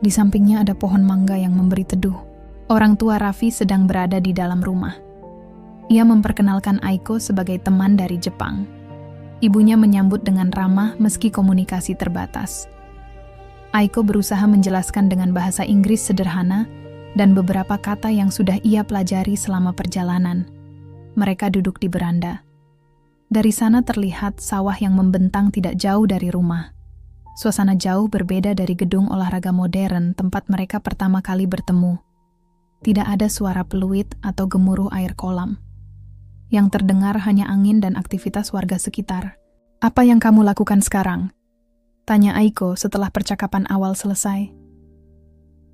Di sampingnya ada pohon mangga yang memberi teduh. Orang tua Raffi sedang berada di dalam rumah. Ia memperkenalkan Aiko sebagai teman dari Jepang. Ibunya menyambut dengan ramah meski komunikasi terbatas. Aiko berusaha menjelaskan dengan bahasa Inggris sederhana dan beberapa kata yang sudah ia pelajari selama perjalanan. Mereka duduk di beranda. Dari sana terlihat sawah yang membentang tidak jauh dari rumah. Suasana jauh berbeda dari gedung olahraga modern tempat mereka pertama kali bertemu. Tidak ada suara peluit atau gemuruh air kolam. Yang terdengar hanya angin dan aktivitas warga sekitar. "Apa yang kamu lakukan sekarang?" tanya Aiko setelah percakapan awal selesai.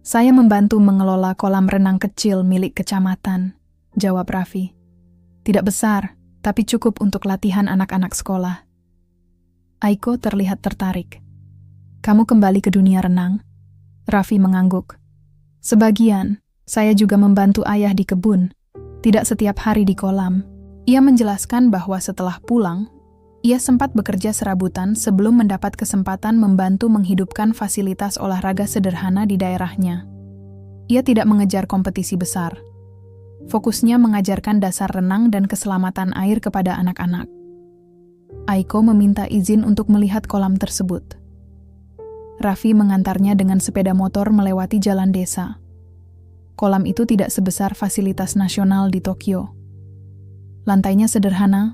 "Saya membantu mengelola kolam renang kecil milik kecamatan," jawab Raffi. "Tidak besar, tapi cukup untuk latihan anak-anak sekolah. Aiko terlihat tertarik. Kamu kembali ke dunia renang? Raffi mengangguk. Sebagian, saya juga membantu ayah di kebun, tidak setiap hari di kolam. Ia menjelaskan bahwa setelah pulang, ia sempat bekerja serabutan sebelum mendapat kesempatan membantu menghidupkan fasilitas olahraga sederhana di daerahnya. Ia tidak mengejar kompetisi besar. Fokusnya mengajarkan dasar renang dan keselamatan air kepada anak-anak. Aiko meminta izin untuk melihat kolam tersebut. Raffi mengantarnya dengan sepeda motor melewati jalan desa. Kolam itu tidak sebesar fasilitas nasional di Tokyo. Lantainya sederhana,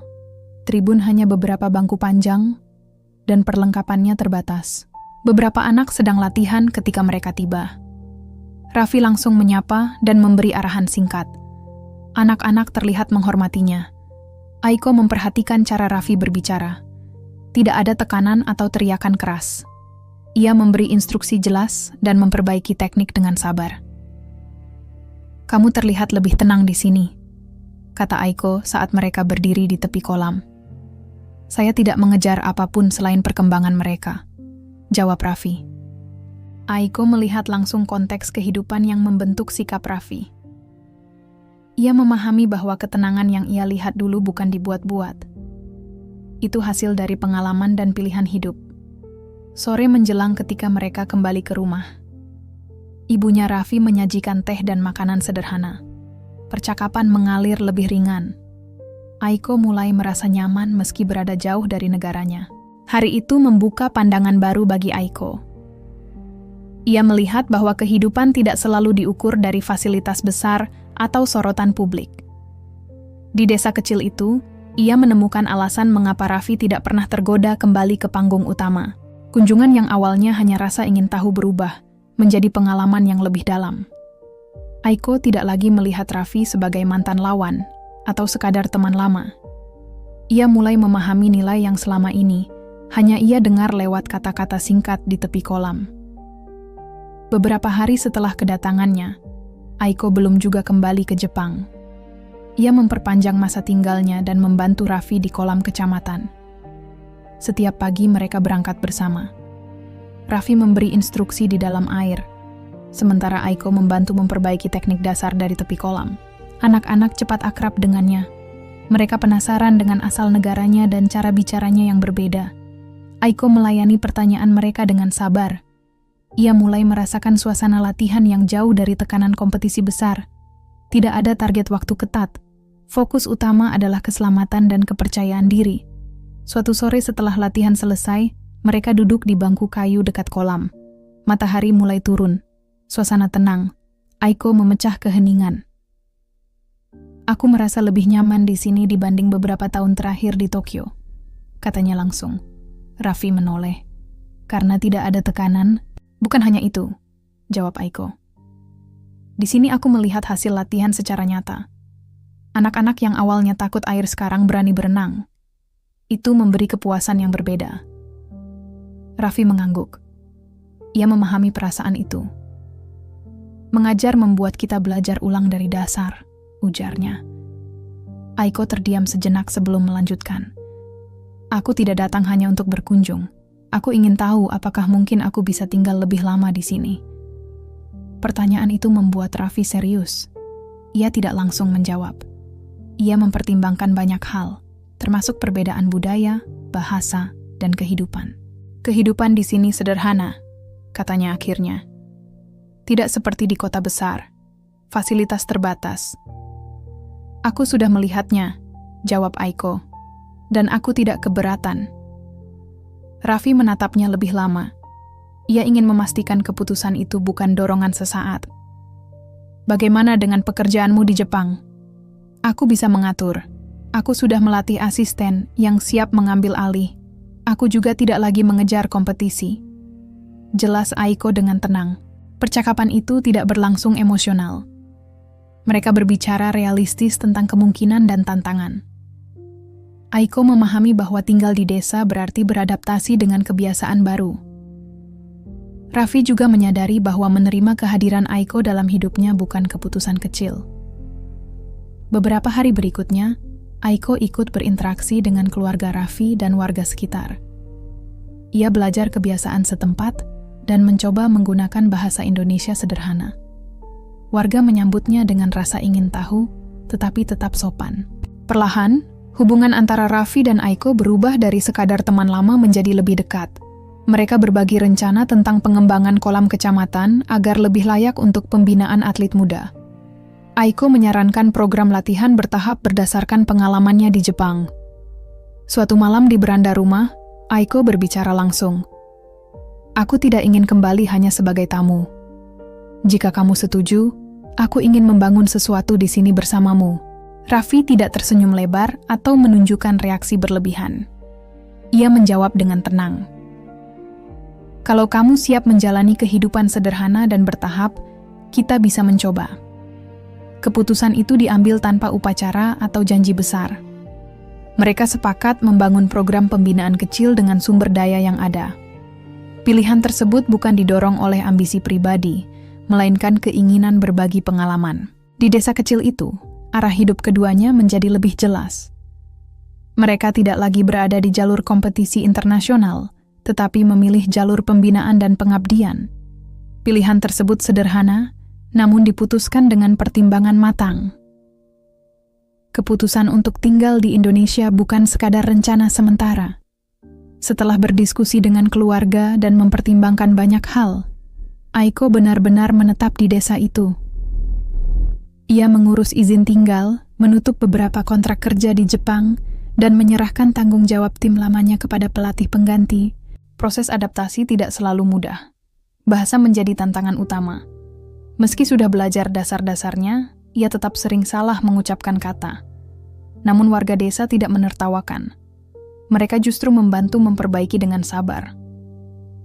tribun hanya beberapa bangku panjang, dan perlengkapannya terbatas. Beberapa anak sedang latihan ketika mereka tiba. Raffi langsung menyapa dan memberi arahan singkat. Anak-anak terlihat menghormatinya. Aiko memperhatikan cara Raffi berbicara. Tidak ada tekanan atau teriakan keras. Ia memberi instruksi jelas dan memperbaiki teknik dengan sabar. Kamu terlihat lebih tenang di sini, kata Aiko saat mereka berdiri di tepi kolam. Saya tidak mengejar apapun selain perkembangan mereka, jawab Raffi. Aiko melihat langsung konteks kehidupan yang membentuk sikap Raffi. Ia memahami bahwa ketenangan yang ia lihat dulu bukan dibuat-buat. Itu hasil dari pengalaman dan pilihan hidup. Sore menjelang ketika mereka kembali ke rumah. Ibunya Raffi menyajikan teh dan makanan sederhana. Percakapan mengalir lebih ringan. Aiko mulai merasa nyaman meski berada jauh dari negaranya. Hari itu membuka pandangan baru bagi Aiko. Ia melihat bahwa kehidupan tidak selalu diukur dari fasilitas besar atau sorotan publik. Di desa kecil itu, ia menemukan alasan mengapa Raffi tidak pernah tergoda kembali ke panggung utama. Kunjungan yang awalnya hanya rasa ingin tahu berubah, menjadi pengalaman yang lebih dalam. Aiko tidak lagi melihat Raffi sebagai mantan lawan, atau sekadar teman lama. Ia mulai memahami nilai yang selama ini hanya ia dengar lewat kata-kata singkat di tepi kolam. Beberapa hari setelah kedatangannya, Aiko belum juga kembali ke Jepang. Ia memperpanjang masa tinggalnya dan membantu Raffi di kolam kecamatan. Setiap pagi mereka berangkat bersama. Raffi memberi instruksi di dalam air, sementara Aiko membantu memperbaiki teknik dasar dari tepi kolam. Anak-anak cepat akrab dengannya. Mereka penasaran dengan asal negaranya dan cara bicaranya yang berbeda. Aiko melayani pertanyaan mereka dengan sabar. Ia mulai merasakan suasana latihan yang jauh dari tekanan kompetisi besar. Tidak ada target waktu ketat. Fokus utama adalah keselamatan dan kepercayaan diri. Suatu sore setelah latihan selesai, mereka duduk di bangku kayu dekat kolam. Matahari mulai turun. Suasana tenang. Aiko memecah keheningan. Aku merasa lebih nyaman di sini dibanding beberapa tahun terakhir di Tokyo, katanya langsung. Raffi menoleh. Karena tidak ada tekanan. Bukan hanya itu, jawab Aiko. Di sini aku melihat hasil latihan secara nyata. Anak-anak yang awalnya takut air sekarang berani berenang. Itu memberi kepuasan yang berbeda. Raffi mengangguk. Ia memahami perasaan itu. Mengajar membuat kita belajar ulang dari dasar, ujarnya. Aiko terdiam sejenak sebelum melanjutkan. Aku tidak datang hanya untuk berkunjung. Aku ingin tahu apakah mungkin aku bisa tinggal lebih lama di sini. Pertanyaan itu membuat Raffi serius. Ia tidak langsung menjawab. Ia mempertimbangkan banyak hal, termasuk perbedaan budaya, bahasa, dan kehidupan. Kehidupan di sini sederhana, katanya akhirnya. Tidak seperti di kota besar. Fasilitas terbatas. Aku sudah melihatnya, jawab Aiko. Dan aku tidak keberatan. Raffi menatapnya lebih lama. Ia ingin memastikan keputusan itu bukan dorongan sesaat. Bagaimana dengan pekerjaanmu di Jepang? Aku bisa mengatur. Aku sudah melatih asisten yang siap mengambil alih. Aku juga tidak lagi mengejar kompetisi. Jelas Aiko dengan tenang. Percakapan itu tidak berlangsung emosional. Mereka berbicara realistis tentang kemungkinan dan tantangan. Aiko memahami bahwa tinggal di desa berarti beradaptasi dengan kebiasaan baru. Raffi juga menyadari bahwa menerima kehadiran Aiko dalam hidupnya bukan keputusan kecil. Beberapa hari berikutnya, Aiko ikut berinteraksi dengan keluarga Raffi dan warga sekitar. Ia belajar kebiasaan setempat dan mencoba menggunakan bahasa Indonesia sederhana. Warga menyambutnya dengan rasa ingin tahu, tetapi tetap sopan. Perlahan, hubungan antara Raffi dan Aiko berubah dari sekadar teman lama menjadi lebih dekat. Mereka berbagi rencana tentang pengembangan kolam kecamatan agar lebih layak untuk pembinaan atlet muda. Aiko menyarankan program latihan bertahap berdasarkan pengalamannya di Jepang. Suatu malam di beranda rumah, Aiko berbicara langsung. "Aku tidak ingin kembali hanya sebagai tamu. Jika kamu setuju, aku ingin membangun sesuatu di sini bersamamu." Raffi tidak tersenyum lebar atau menunjukkan reaksi berlebihan. Ia menjawab dengan tenang. "Kalau kamu siap menjalani kehidupan sederhana dan bertahap, kita bisa mencoba." Keputusan itu diambil tanpa upacara atau janji besar. Mereka sepakat membangun program pembinaan kecil dengan sumber daya yang ada. Pilihan tersebut bukan didorong oleh ambisi pribadi, melainkan keinginan berbagi pengalaman. Di desa kecil itu, arah hidup keduanya menjadi lebih jelas. Mereka tidak lagi berada di jalur kompetisi internasional, tetapi memilih jalur pembinaan dan pengabdian. Pilihan tersebut sederhana, namun diputuskan dengan pertimbangan matang. Keputusan untuk tinggal di Indonesia bukan sekadar rencana sementara. Setelah berdiskusi dengan keluarga dan mempertimbangkan banyak hal, Aiko benar-benar menetap di desa itu. Ia mengurus izin tinggal, menutup beberapa kontrak kerja di Jepang, dan menyerahkan tanggung jawab tim lamanya kepada pelatih pengganti. Proses adaptasi tidak selalu mudah. Bahasa menjadi tantangan utama. Meski sudah belajar dasar-dasarnya, ia tetap sering salah mengucapkan kata. Namun warga desa tidak menertawakan. Mereka justru membantu memperbaiki dengan sabar.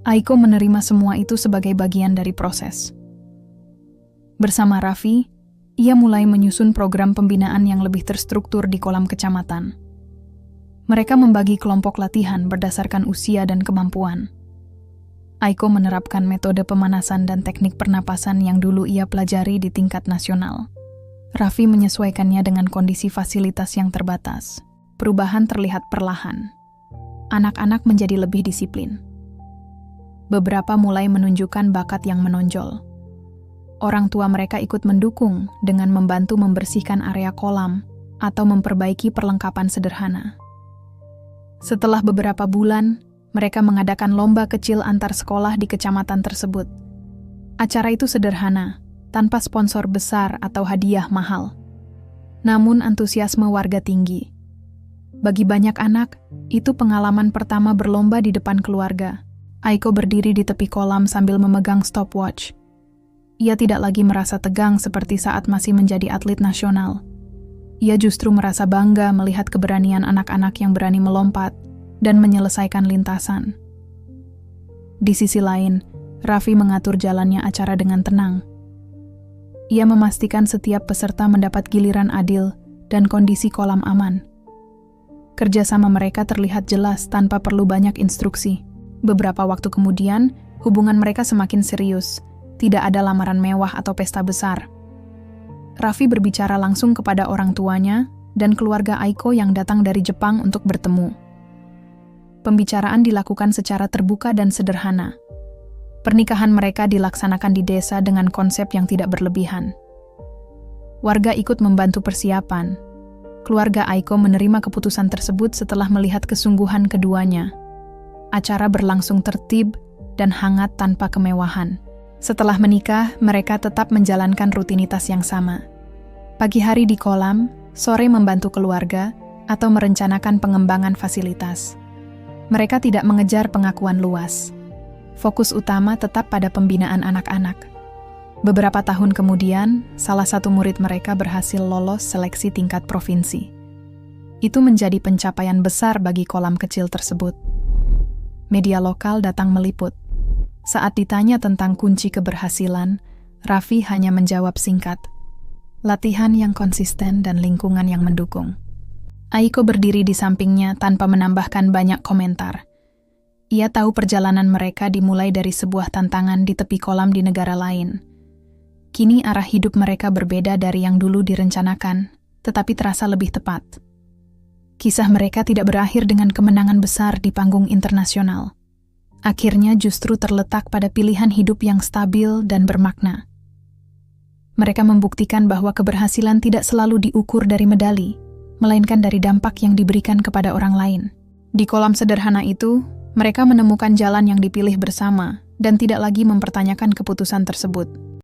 Aiko menerima semua itu sebagai bagian dari proses. Bersama Raffi, ia mulai menyusun program pembinaan yang lebih terstruktur di kolam kecamatan. Mereka membagi kelompok latihan berdasarkan usia dan kemampuan. Aiko menerapkan metode pemanasan dan teknik pernapasan yang dulu ia pelajari di tingkat nasional. Raffi menyesuaikannya dengan kondisi fasilitas yang terbatas. Perubahan terlihat perlahan. Anak-anak menjadi lebih disiplin. Beberapa mulai menunjukkan bakat yang menonjol. Orang tua mereka ikut mendukung dengan membantu membersihkan area kolam atau memperbaiki perlengkapan sederhana. Setelah beberapa bulan, mereka mengadakan lomba kecil antar sekolah di kecamatan tersebut. Acara itu sederhana, tanpa sponsor besar atau hadiah mahal. Namun antusiasme warga tinggi. Bagi banyak anak, itu pengalaman pertama berlomba di depan keluarga. Aiko berdiri di tepi kolam sambil memegang stopwatch. Ia tidak lagi merasa tegang seperti saat masih menjadi atlet nasional. Ia justru merasa bangga melihat keberanian anak-anak yang berani melompat dan menyelesaikan lintasan. Di sisi lain, Raffi mengatur jalannya acara dengan tenang. Ia memastikan setiap peserta mendapat giliran adil dan kondisi kolam aman. Kerjasama mereka terlihat jelas tanpa perlu banyak instruksi. Beberapa waktu kemudian, hubungan mereka semakin serius. Tidak ada lamaran mewah atau pesta besar. Raffi berbicara langsung kepada orang tuanya dan keluarga Aiko yang datang dari Jepang untuk bertemu. Pembicaraan dilakukan secara terbuka dan sederhana. Pernikahan mereka dilaksanakan di desa dengan konsep yang tidak berlebihan. Warga ikut membantu persiapan. Keluarga Aiko menerima keputusan tersebut setelah melihat kesungguhan keduanya. Acara berlangsung tertib dan hangat tanpa kemewahan. Setelah menikah, mereka tetap menjalankan rutinitas yang sama. Pagi hari di kolam, sore membantu keluarga, atau merencanakan pengembangan fasilitas. Mereka tidak mengejar pengakuan luas. Fokus utama tetap pada pembinaan anak-anak. Beberapa tahun kemudian, salah satu murid mereka berhasil lolos seleksi tingkat provinsi. Itu menjadi pencapaian besar bagi kolam kecil tersebut. Media lokal datang meliput. Saat ditanya tentang kunci keberhasilan, Raffi hanya menjawab singkat. Latihan yang konsisten dan lingkungan yang mendukung. Aiko berdiri di sampingnya tanpa menambahkan banyak komentar. Ia tahu perjalanan mereka dimulai dari sebuah tantangan di tepi kolam di negara lain. Kini arah hidup mereka berbeda dari yang dulu direncanakan, tetapi terasa lebih tepat. Kisah mereka tidak berakhir dengan kemenangan besar di panggung internasional. Akhirnya justru terletak pada pilihan hidup yang stabil dan bermakna. Mereka membuktikan bahwa keberhasilan tidak selalu diukur dari medali, melainkan dari dampak yang diberikan kepada orang lain. Di kolam sederhana itu, mereka menemukan jalan yang dipilih bersama dan tidak lagi mempertanyakan keputusan tersebut.